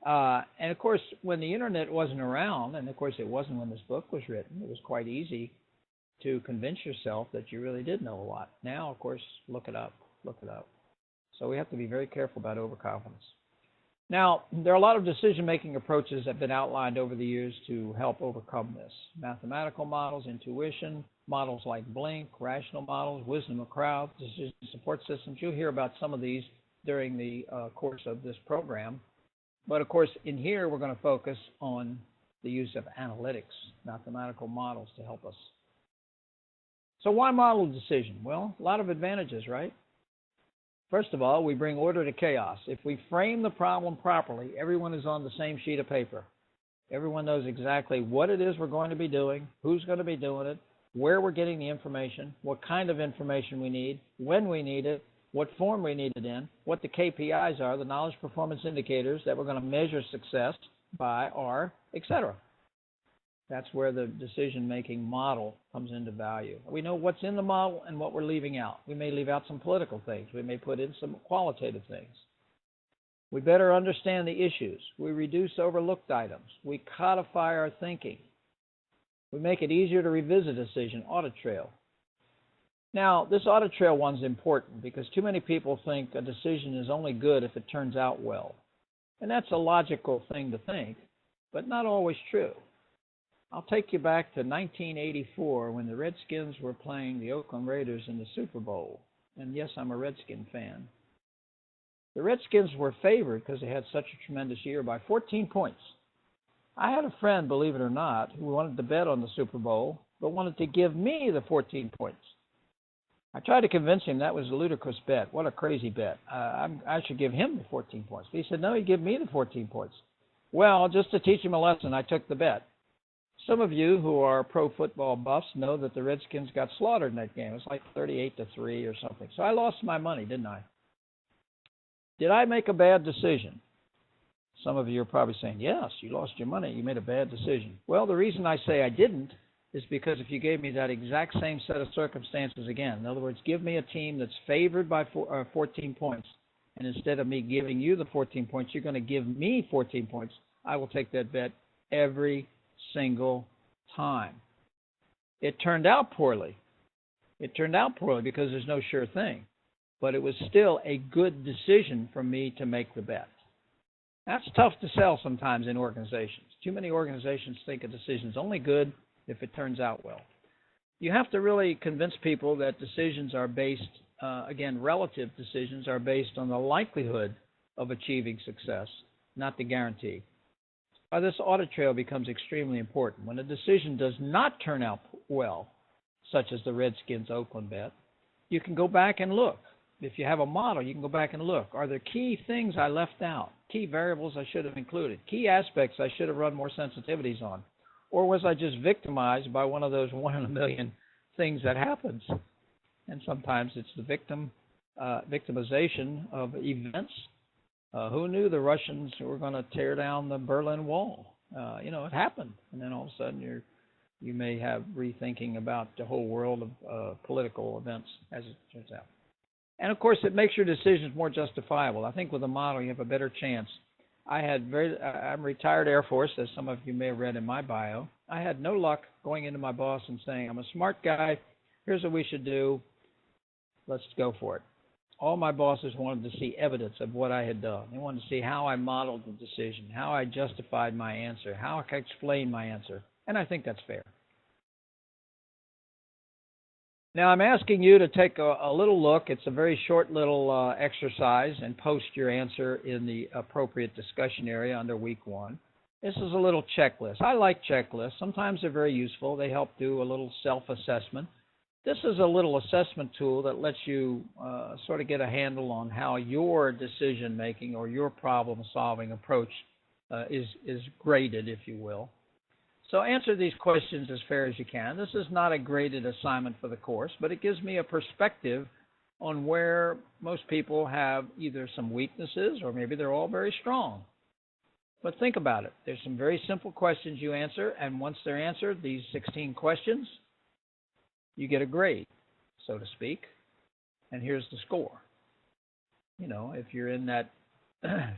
And of course, when the internet wasn't around, and of course it wasn't when this book was written, it was quite easy to convince yourself that you really did know a lot. Now, of course, look it up, look it up. So we have to be very careful about overconfidence. Now, there are a lot of decision-making approaches that have been outlined over the years to help overcome this. Mathematical models, intuition, models like Blink, rational models, wisdom of crowds, decision support systems. You'll hear about some of these during the course of this program. But of course, in here, we're going to focus on the use of analytics, mathematical models to help us. So why model decision? Well, a lot of advantages, right? First of all, we bring order to chaos. If we frame the problem properly, everyone is on the same sheet of paper. Everyone knows exactly what it is we're going to be doing, who's going to be doing it, where we're getting the information, what kind of information we need, when we need it, what form we need it in, what the KPIs are, the knowledge performance indicators that we're going to measure success by are, etc. That's where the decision-making model comes into value. We know what's in the model and what we're leaving out. We may leave out some political things. We may put in some qualitative things. We better understand the issues. We reduce overlooked items. We codify our thinking. We make it easier to revisit a decision, audit trail. Now, this audit trail one's important because too many people think a decision is only good if it turns out well. And that's a logical thing to think, but not always true. I'll take you back to 1984 when the Redskins were playing the Oakland Raiders in the Super Bowl. And yes, I'm a Redskin fan. The Redskins were favored because they had such a tremendous year by 14 points. I had a friend, believe it or not, who wanted to bet on the Super Bowl, but wanted to give me the 14 points. I tried to convince him that was a ludicrous bet. What a crazy bet. I should give him the 14 points. But he said, no, he'd give me the 14 points. Well, just to teach him a lesson, I took the bet. Some of you who are pro football buffs know that the Redskins got slaughtered in that game. It was like 38-3 or something. So I lost my money, didn't I? Did I make a bad decision? Some of you are probably saying, yes, you lost your money. You made a bad decision. Well, the reason I say I didn't is because if you gave me that exact same set of circumstances again, in other words, give me a team that's favored by 14 points, and instead of me giving you the 14 points, you're going to give me 14 points, I will take that bet every single time. It turned out poorly. It turned out poorly because there's no sure thing. But it was still a good decision for me to make the bet. That's tough to sell sometimes in organizations. Too many organizations think a decision is only good if it turns out well. You have to really convince people that decisions are based, again, relative decisions are based on the likelihood of achieving success, not the guarantee. This audit trail becomes extremely important. When a decision does not turn out well, such as the Redskins Oakland bet, you can go back and look. If you have a model, you can go back and look. Are there key things I left out? Key variables I should have included? Key aspects I should have run more sensitivities on? Or was I just victimized by one of those 1 in a million things that happens? And sometimes it's the victimization of events. Who knew the Russians were going to tear down the Berlin Wall? It happened. And then all of a sudden you may have rethinking about the whole world of political events as it turns out. And of course, it makes your decisions more justifiable. I think with a model, you have a better chance. I'm retired Air Force, as some of you may have read in my bio. I had no luck going into my boss and saying, I'm a smart guy. Here's what we should do. Let's go for it. All my bosses wanted to see evidence of what I had done. They wanted to see how I modeled the decision, how I justified my answer, how I could explain my answer. And I think that's fair. Now, I'm asking you to take a little look. It's a very short little exercise, and post your answer in the appropriate discussion area under week 1. This is a little checklist. I like checklists. Sometimes they're very useful. They help do a little self-assessment. This is a little assessment tool that lets you sort of get a handle on how your decision-making or your problem-solving approach is graded, if you will. So answer these questions as fair as you can. This is not a graded assignment for the course, but it gives me a perspective on where most people have either some weaknesses or maybe they're all very strong. But think about it. There's some very simple questions you answer, and once they're answered, these 16 questions, you get a grade, so to speak, and here's the score. if you're in that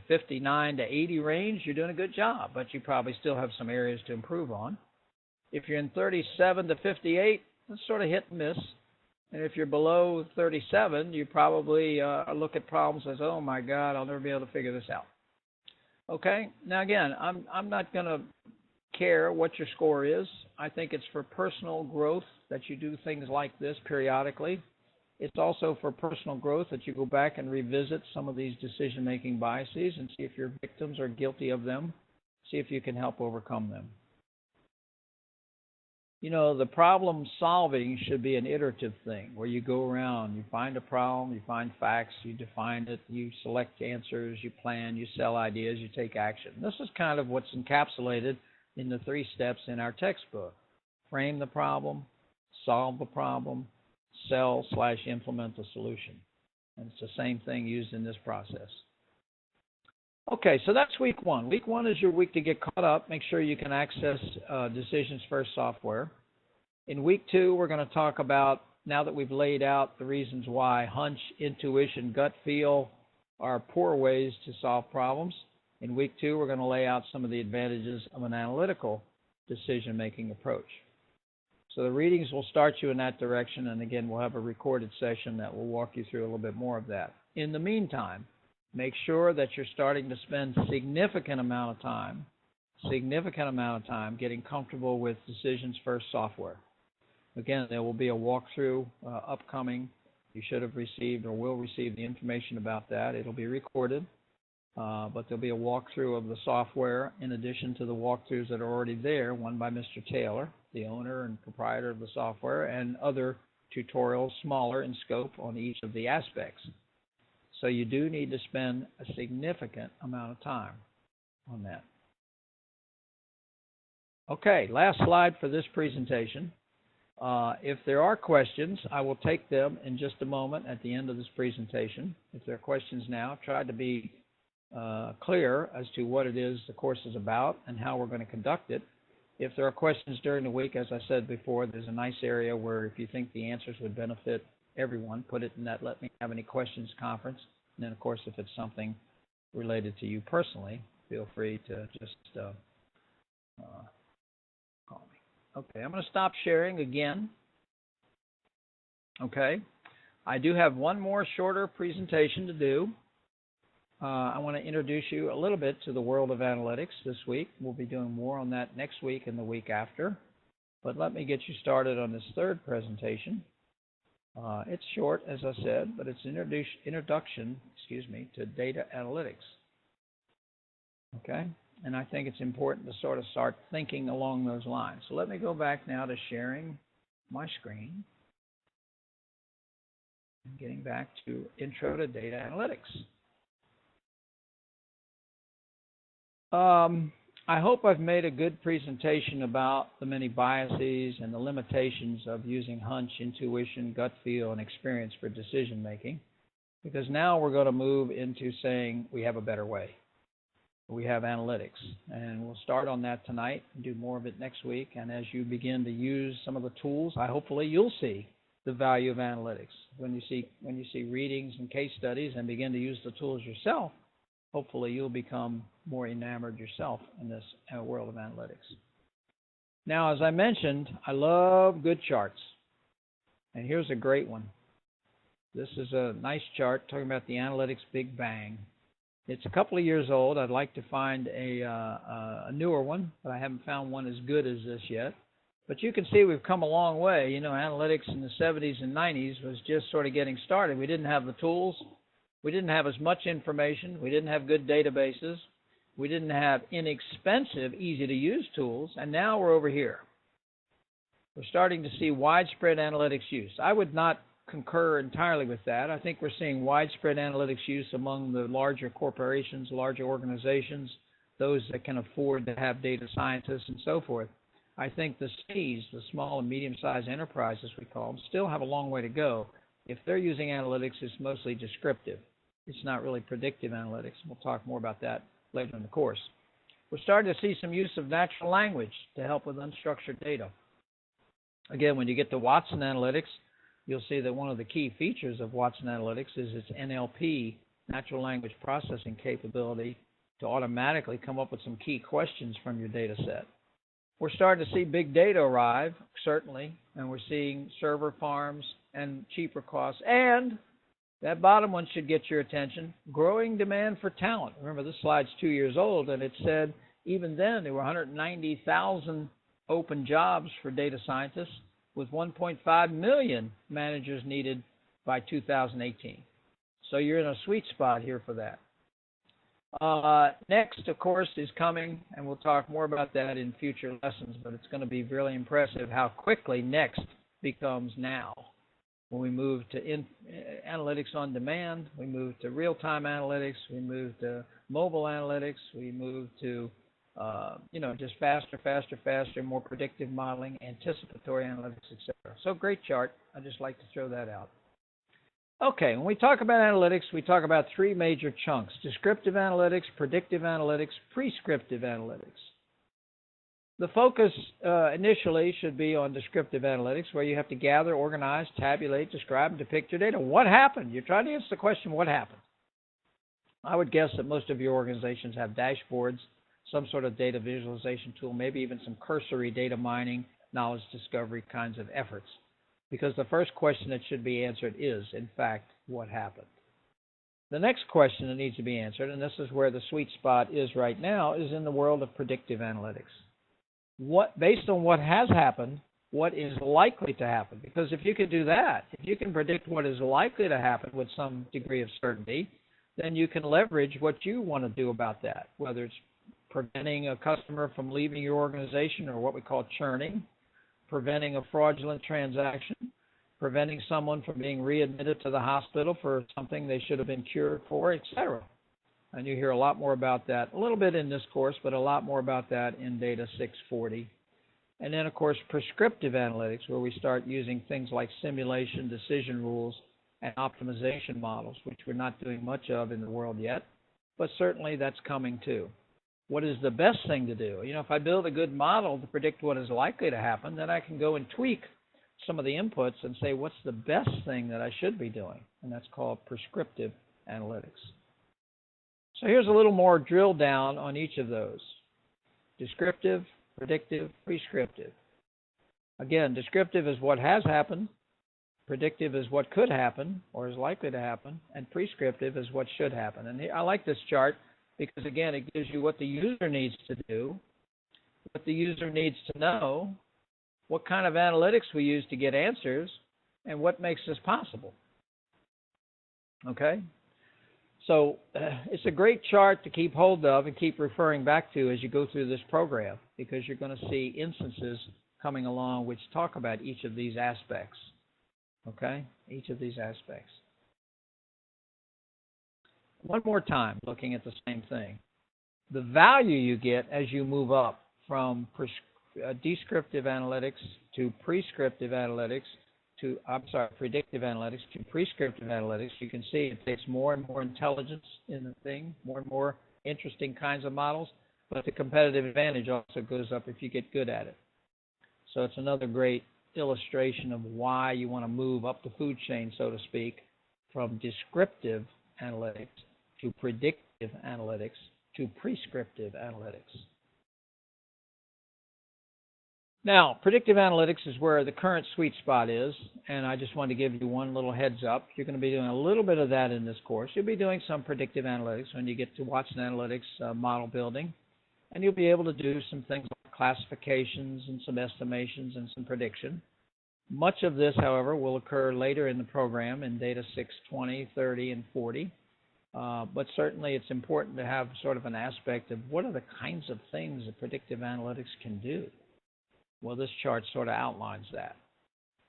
59 to 80 range, you're doing a good job, but you probably still have some areas to improve on. If you're in 37 to 58, that's sort of hit and miss. And if you're below 37, you probably look at problems as, oh my God, I'll never be able to figure this out. Okay. Now again, I'm not going to care what your score is. I think it's for personal growth that you do things like this periodically. It's also for personal growth that you go back and revisit some of these decision-making biases and see if your victims are guilty of them, see if you can help overcome them. The problem solving should be an iterative thing where you go around, you find a problem, you find facts, you define it, you select answers, you plan, you sell ideas, you take action. This is kind of what's encapsulated in the 3 steps in our textbook. Frame the problem, solve the problem, sell/implement the solution. And it's the same thing used in this process. Okay, so that's week 1. Week 1 is your week to get caught up. Make sure you can access Decisions First software. In week 2, we're going to talk about, now that we've laid out the reasons why hunch, intuition, gut feel are poor ways to solve problems. In week 2, we're going to lay out some of the advantages of an analytical decision-making approach. So the readings will start you in that direction, and again, we'll have a recorded session that will walk you through a little bit more of that. In the meantime, make sure that you're starting to spend significant amount of time getting comfortable with Decisions First software. Again, there will be a walkthrough upcoming. You should have received or will receive the information about that. It'll be recorded, but there'll be a walkthrough of the software in addition to the walkthroughs that are already there, one by Mr. Taylor, the owner and proprietor of the software, and other tutorials smaller in scope on each of the aspects. So you do need to spend a significant amount of time on that. Okay, last slide for this presentation. If there are questions, I will take them in just a moment at the end of this presentation. If there are questions now, try to be clear as to what it is the course is about and how we're going to conduct it. If there are questions during the week, as I said before, there's a nice area where if you think the answers would benefit everyone, put it in that Let Me Have Any Questions conference. And then, of course, if it's something related to you personally, feel free to just call me. Okay, I'm going to stop sharing again. Okay, I do have one more shorter presentation to do. I want to introduce you a little bit to the world of analytics this week. We'll be doing more on that next week and the week after. But let me get you started on this third presentation. It's short, as I said, but it's an introduction to data analytics. Okay? And I think it's important to sort of start thinking along those lines. So let me go back now to sharing my screen and getting back to Intro to Data Analytics. I hope I've made a good presentation about the many biases and the limitations of using hunch, intuition, gut feel, and experience for decision making, because now we're going to move into saying we have a better way. We have analytics, and we'll start on that tonight and do more of it next week. And as you begin to use some of the tools, hopefully you'll see the value of analytics. When you see readings and case studies and begin to use the tools yourself, hopefully you'll become more enamored yourself in this world of analytics. Now, as I mentioned, I love good charts. And here's a great one. This is a nice chart talking about the analytics Big Bang. It's a couple of years old. I'd like to find a newer one, but I haven't found one as good as this yet. But you can see we've come a long way. You know, analytics in the 70s and 90s was just sort of getting started. We didn't have the tools. We didn't have as much information. We didn't have good databases. We didn't have inexpensive, easy-to-use tools. And now we're over here. We're starting to see widespread analytics use. I would not concur entirely with that. I think we're seeing widespread analytics use among the larger corporations, larger organizations, those that can afford to have data scientists and so forth. I think the Cs, the small and medium-sized enterprises we call them, still have a long way to go. If they're using analytics, it's mostly descriptive. It's not really predictive analytics. We'll talk more about that later in the course. We're starting to see some use of natural language to help with unstructured data. Again, when you get to Watson Analytics, you'll see that one of the key features of Watson Analytics is its NLP natural language processing capability to automatically come up with some key questions from your data set. We're starting to see big data arrive, certainly, and we're seeing server farms and cheaper costs. And that bottom one should get your attention, growing demand for talent. Remember, this slide's 2 years old, and it said even then there were 190,000 open jobs for data scientists with 1.5 million managers needed by 2018. So you're in a sweet spot here for that. Next, of course, is coming, and we'll talk more about that in future lessons, but it's going to be really impressive how quickly next becomes now. When we move to analytics on demand, we move to real-time analytics, we move to mobile analytics, we move to just faster, more predictive modeling, anticipatory analytics, etc. So great chart. I just like to throw that out. Okay, when we talk about analytics, we talk about three major chunks: descriptive analytics, predictive analytics, prescriptive analytics. The focus initially should be on descriptive analytics, where you have to gather, organize, tabulate, describe, and depict your data. What happened? You're trying to answer the question, what happened? I would guess that most of your organizations have dashboards, some sort of data visualization tool, maybe even some cursory data mining, knowledge discovery kinds of efforts. Because the first question that should be answered is, in fact, what happened? The next question that needs to be answered, and this is where the sweet spot is right now, is in the world of predictive analytics. Based on what has happened, what is likely to happen? Because if you can do that, if you can predict what is likely to happen with some degree of certainty, then you can leverage what you want to do about that, whether it's preventing a customer from leaving your organization, or what we call churning, preventing a fraudulent transaction, preventing someone from being readmitted to the hospital for something they should have been cured for, etc. And you hear a lot more about that, a little bit in this course, but a lot more about that in Data 640. And then, of course, prescriptive analytics, where we start using things like simulation, decision rules, and optimization models, which we're not doing much of in the world yet, but certainly that's coming too. What is the best thing to do? If I build a good model to predict what is likely to happen, then I can go and tweak some of the inputs and say, what's the best thing that I should be doing? And that's called prescriptive analytics. So here's a little more drill down on each of those: descriptive, predictive, prescriptive. Again, descriptive is what has happened, predictive is what could happen or is likely to happen, and prescriptive is what should happen. And I like this chart because, again, it gives you what the user needs to do, what the user needs to know, what kind of analytics we use to get answers, and what makes this possible. Okay? So it's a great chart to keep hold of and keep referring back to as you go through this program, because you're going to see instances coming along which talk about each of these aspects. Okay? Each of these aspects. One more time, looking at the same thing. The value you get as you move up from descriptive analytics to prescriptive analytics to, predictive analytics to prescriptive analytics, you can see it takes more and more intelligence in the thing, more and more interesting kinds of models, but the competitive advantage also goes up if you get good at it. So it's another great illustration of why you want to move up the food chain, so to speak, from descriptive analytics to predictive analytics to prescriptive analytics. Now, predictive analytics is where the current sweet spot is, and I just wanted to give you one little heads up. You're going to be doing a little bit of that in this course. You'll be doing some predictive analytics when you get to Watson Analytics model building, and you'll be able to do some things like classifications and some estimations and some prediction. Much of this, however, will occur later in the program in Data 620, 30, and 40. But certainly it's important to have sort of an aspect of what are the kinds of things that predictive analytics can do. Well, this chart sort of outlines that.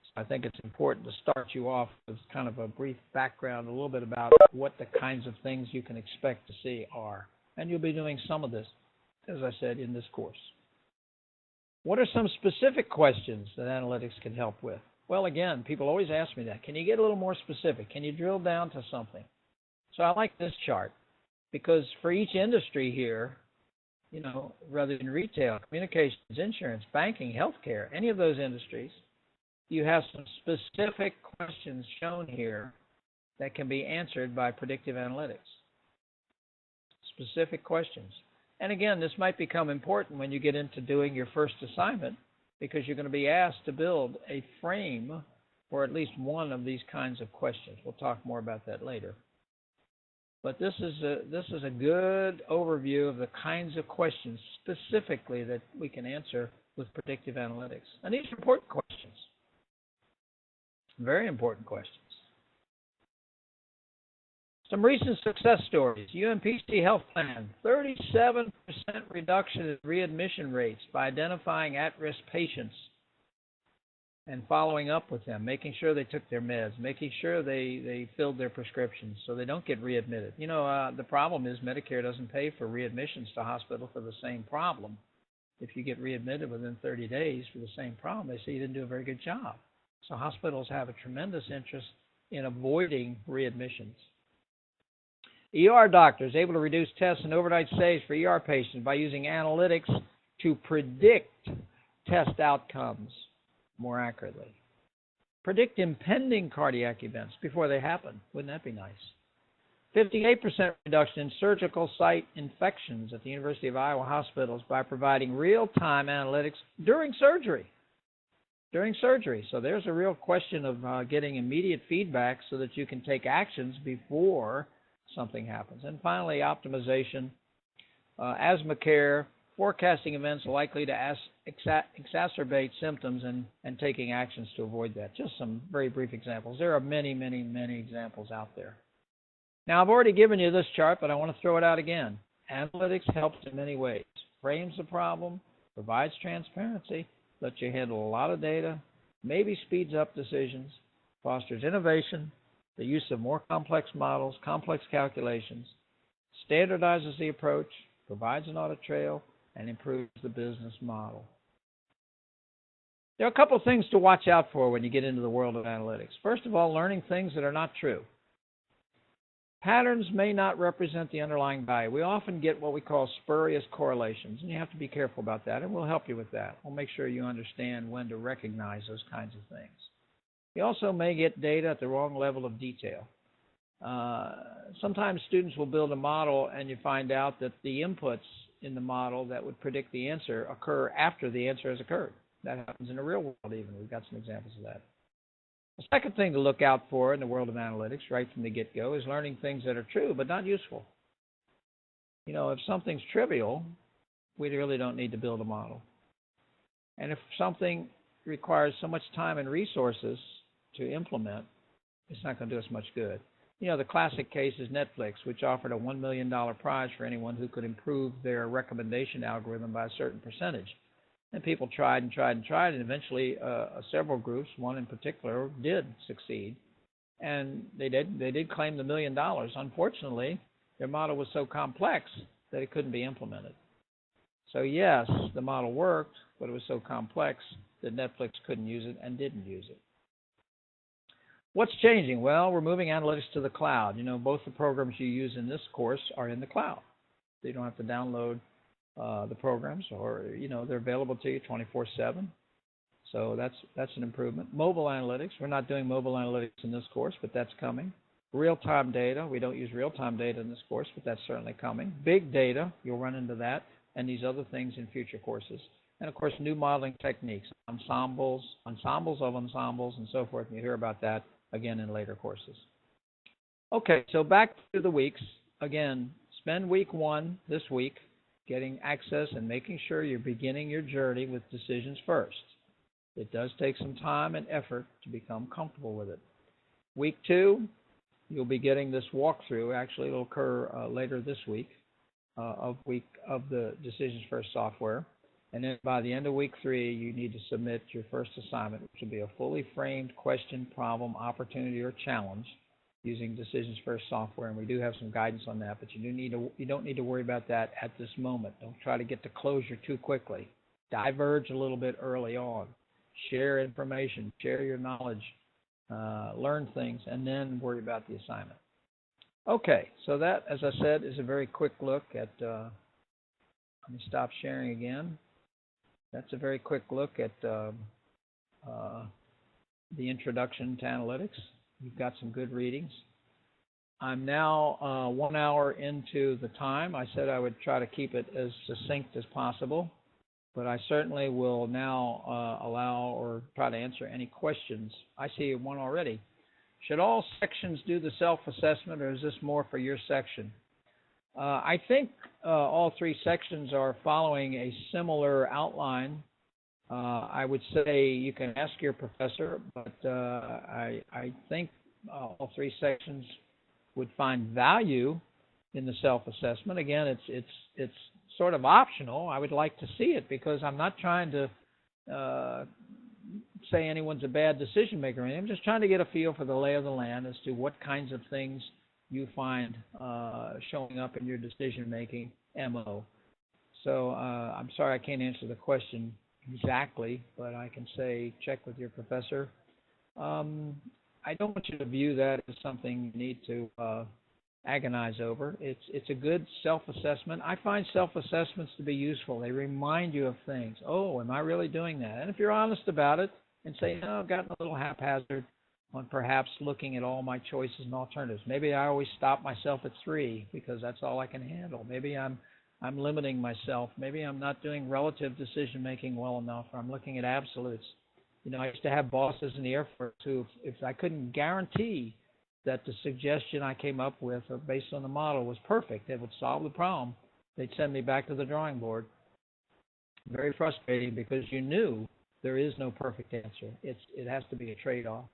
So I think it's important to start you off with kind of a brief background, a little bit about what the kinds of things you can expect to see are. And you'll be doing some of this, as I said, in this course. What are some specific questions that analytics can help with? Well, again, people always ask me that. Can you get a little more specific? Can you drill down to something? So I like this chart because for each industry here, rather than retail, communications, insurance, banking, healthcare, any of those industries, you have some specific questions shown here that can be answered by predictive analytics. Specific questions. And again, this might become important when you get into doing your first assignment, because you're going to be asked to build a frame for at least one of these kinds of questions. We'll talk more about that later. But this is a good overview of the kinds of questions specifically that we can answer with predictive analytics. And these are important questions. Very important questions. Some recent success stories. UMPC Health Plan, 37% reduction in readmission rates by identifying at-risk patients and following up with them, making sure they took their meds, making sure they filled their prescriptions so they don't get readmitted. You know, the problem is Medicare doesn't pay for readmissions to hospital for the same problem. If you get readmitted within 30 days for the same problem, they say you didn't do a very good job. So hospitals have a tremendous interest in avoiding readmissions. ER doctors able to reduce tests and overnight stays for ER patients by using analytics to predict test outcomes more accurately. Predict impending cardiac events before they happen. Wouldn't that be nice? 58% reduction in surgical site infections at the University of Iowa hospitals by providing real-time analytics during surgery. So there's a real question of getting immediate feedback so that you can take actions before something happens. And finally, optimization, asthma care, forecasting events likely to exacerbate symptoms and taking actions to avoid that. Just some very brief examples. There are many, many, many examples out there. Now, I've already given you this chart, but I want to throw it out again. Analytics helps in many ways. Frames the problem, provides transparency, lets you handle a lot of data, maybe speeds up decisions, fosters innovation, the use of more complex models, complex calculations, standardizes the approach, provides an audit trail, and improves the business model. There are a couple of things to watch out for when you get into the world of analytics. First of all, learning things that are not true. Patterns may not represent the underlying value. We often get what we call spurious correlations, and you have to be careful about that, and we'll help you with that. We'll make sure you understand when to recognize those kinds of things. You also may get data at the wrong level of detail. Sometimes students will build a model and you find out that the inputs in the model that would predict the answer occur after the answer has occurred. That happens in the real world even. We've got some examples of that. The second thing to look out for in the world of analytics right from the get-go is learning things that are true but not useful. You know, if something's trivial, we really don't need to build a model. And if something requires so much time and resources to implement, it's not going to do us much good. You know, the classic case is Netflix, which offered a $1 million prize for anyone who could improve their recommendation algorithm by a certain percentage. And people tried and tried and tried, and eventually several groups, one in particular, did succeed. And they did claim the $1 million. Unfortunately, their model was so complex that it couldn't be implemented. So yes, the model worked, but it was so complex that Netflix couldn't use it and didn't use it. What's changing? Well, we're moving analytics to the cloud. You know, both the programs you use in this course are in the cloud. So you don't have to download the programs, or, you know, they're available to you 24/7. So that's an improvement. Mobile analytics. We're not doing mobile analytics in this course, but that's coming. Real-time data. We don't use real-time data in this course, but that's certainly coming. Big data. You'll run into that and these other things in future courses. And, of course, new modeling techniques, ensembles of ensembles, and so forth. And you hear about that again in later courses. Okay, so back to the weeks. Again, spend week 1 this week getting access and making sure you're beginning your journey with decisions first. It does take some time and effort to become comfortable with it. Week 2, you'll be getting this walkthrough. Actually, it'll occur later this week of the Decisions First software. And then by the end of week 3, you need to submit your first assignment, which will be a fully framed question, problem, opportunity, or challenge using Decisions First software. And we do have some guidance on that, but you don't need to worry about that at this moment. Don't try to get to closure too quickly. Diverge a little bit early on. Share information, share your knowledge, learn things, and then worry about the assignment. Okay, so that, as I said, is a very quick look at, let me stop sharing again. That's a very quick look at the introduction to analytics. You've got some good readings. I'm now 1 hour into the time. I said I would try to keep it as succinct as possible, but I certainly will now allow or try to answer any questions. I see one already. Should all sections do the self-assessment, or is this more for your section? I think all three sections are following a similar outline. I would say you can ask your professor, but I think all three sections would find value in the self-assessment. Again, it's sort of optional. I would like to see it because I'm not trying to say anyone's a bad decision maker. I'm just trying to get a feel for the lay of the land as to what kinds of things you find showing up in your decision-making MO. So I'm sorry I can't answer the question exactly, but I can say check with your professor. I don't want you to view that as something you need to agonize over. It's a good self-assessment. I find self-assessments to be useful. They remind you of things. Oh, am I really doing that? And if you're honest about it and say, no, I've gotten a little haphazard on perhaps looking at all my choices and alternatives. Maybe I always stop myself at 3 because that's all I can handle. Maybe I'm limiting myself. Maybe I'm not doing relative decision making well enough, or I'm looking at absolutes. You know, I used to have bosses in the Air Force who, if I couldn't guarantee that the suggestion I came up with based on the model was perfect, it would solve the problem, they'd send me back to the drawing board. Very frustrating because you knew there is no perfect answer. It has to be a trade-off.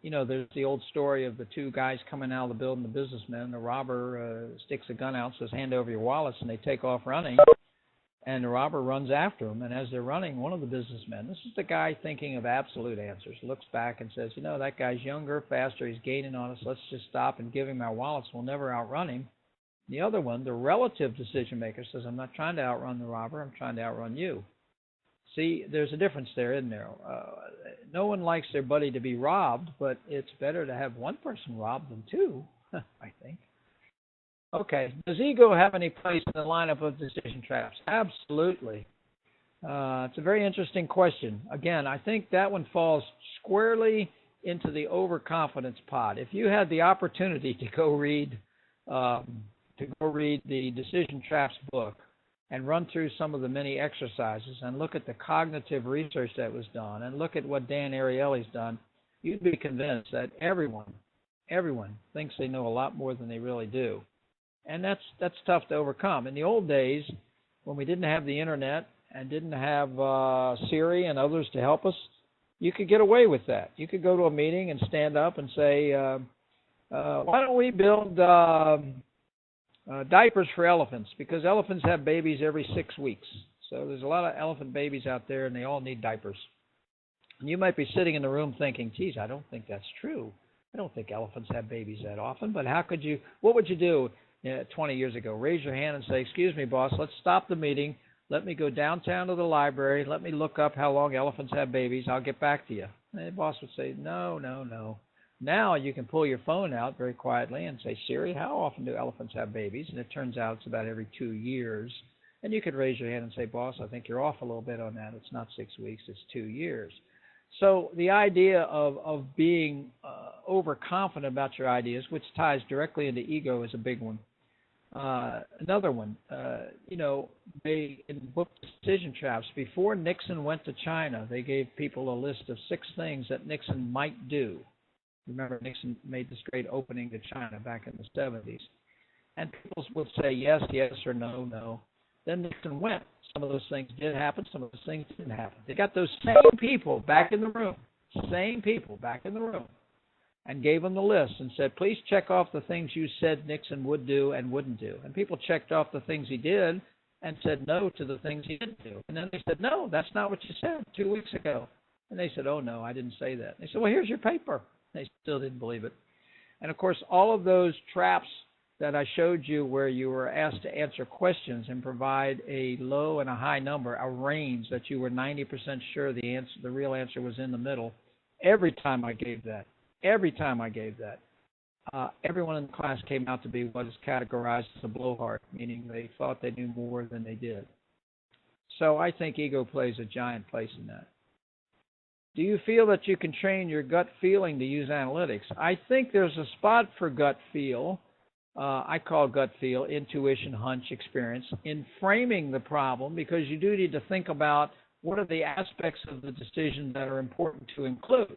You know, there's the old story of the two guys coming out of the building, the businessmen. The robber sticks a gun out, says, hand over your wallets, and they take off running. And the robber runs after them. And as they're running, one of the businessmen, this is the guy thinking of absolute answers, looks back and says, you know, that guy's younger, faster, he's gaining on us. Let's just stop and give him our wallets. We'll never outrun him. The other one, the relative decision maker, says, I'm not trying to outrun the robber. I'm trying to outrun you. See, there's a difference there, isn't there? No one likes their buddy to be robbed, but it's better to have one person robbed than two, I think. Okay, does ego have any place in the lineup of decision traps? Absolutely. It's a very interesting question. Again, I think that one falls squarely into the overconfidence pod. If you had the opportunity to go read the Decision Traps book and run through some of the many exercises and look at the cognitive research that was done and look at what Dan Ariely's done, you'd be convinced that everyone thinks they know a lot more than they really do. And that's tough to overcome. In the old days, when we didn't have the internet and didn't have Siri and others to help us, you could get away with that. You could go to a meeting and stand up and say, why don't we build diapers for elephants? Because elephants have babies every 6 weeks. So there's a lot of elephant babies out there, and they all need diapers. And you might be sitting in the room thinking, geez, I don't think that's true. I don't think elephants have babies that often. But what would you do 20 years ago? Raise your hand and say, excuse me, boss, let's stop the meeting. Let me go downtown to the library. Let me look up how long elephants have babies. I'll get back to you. And the boss would say, no. Now you can pull your phone out very quietly and say, Siri, how often do elephants have babies? And it turns out it's about every 2 years. And you could raise your hand and say, boss, I think you're off a little bit on that. It's not 6 weeks, it's 2 years. So the idea of being overconfident about your ideas, which ties directly into ego, is a big one. Another one, they, in book Decision Traps, before Nixon went to China, they gave people a list of 6 things that Nixon might do. Remember, Nixon made this great opening to China back in the 70s. And people would say yes, or no. Then Nixon went. Some of those things did happen. Some of those things didn't happen. They got those same people back in the room, and gave them the list and said, please check off the things you said Nixon would do and wouldn't do. And people checked off the things he did and said no to the things he didn't do. And then they said, no, that's not what you said 2 weeks ago. And they said, oh, no, I didn't say that. They said, well, here's your paper. They still didn't believe it. And, of course, all of those traps that I showed you where you were asked to answer questions and provide a low and a high number, a range that you were 90% sure the real answer was in the middle, every time I gave that, everyone in the class came out to be what is categorized as a blowhard, meaning they thought they knew more than they did. So I think ego plays a giant place in that. Do you feel that you can train your gut feeling to use analytics? I think there's a spot for gut feel. I call gut feel, intuition, hunch, experience, in framing the problem, because you do need to think about what are the aspects of the decision that are important to include.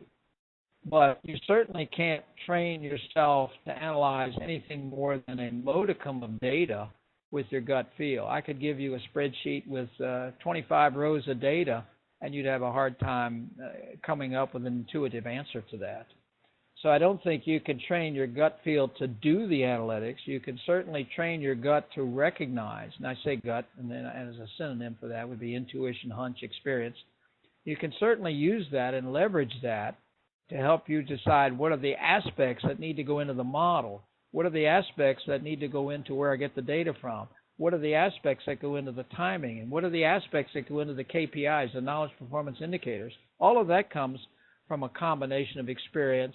But you certainly can't train yourself to analyze anything more than a modicum of data with your gut feel. I could give you a spreadsheet with 25 rows of data, and you'd have a hard time coming up with an intuitive answer to that. So I don't think you can train your gut feel to do the analytics. You can certainly train your gut to recognize, and I say gut, and then as a synonym for that would be intuition, hunch, experience. You can certainly use that and leverage that to help you decide what are the aspects that need to go into the model, what are the aspects that need to go into where I get the data from, what are the aspects that go into the timing, and what are the aspects that go into the KPIs, the knowledge performance indicators. All of that comes from a combination of experience,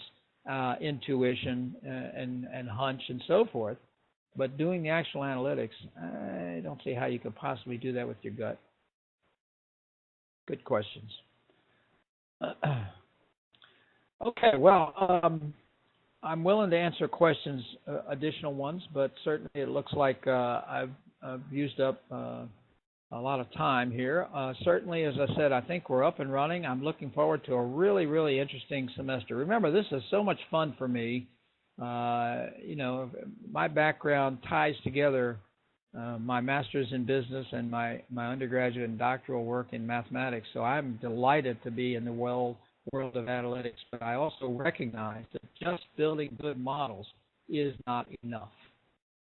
intuition, and hunch, and so forth. But doing the actual analytics, I don't see how you could possibly do that with your gut. Good questions. Okay, well, I'm willing to answer questions, additional ones, but certainly it looks like I've used up a lot of time here. Certainly, as I said, I think we're up and running. I'm looking forward to a really, really interesting semester. Remember, this is so much fun for me. You know, my background ties together my master's in business and my undergraduate and doctoral work in mathematics. So I'm delighted to be in the world of analytics. But I also recognize that just building good models is not enough.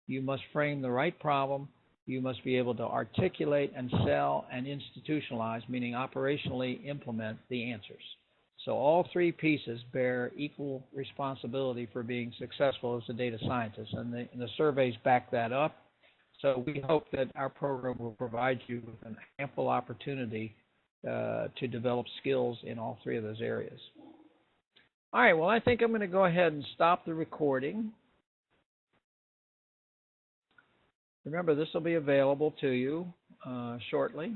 You must frame the right problem. You must be able to articulate and sell and institutionalize, meaning operationally implement the answers. So all three pieces bear equal responsibility for being successful as a data scientist, and the surveys back that up. So we hope that our program will provide you with an ample opportunity to develop skills in all three of those areas. All right, well, I think I'm going to go ahead and stop the recording. Remember, this will be available to you shortly.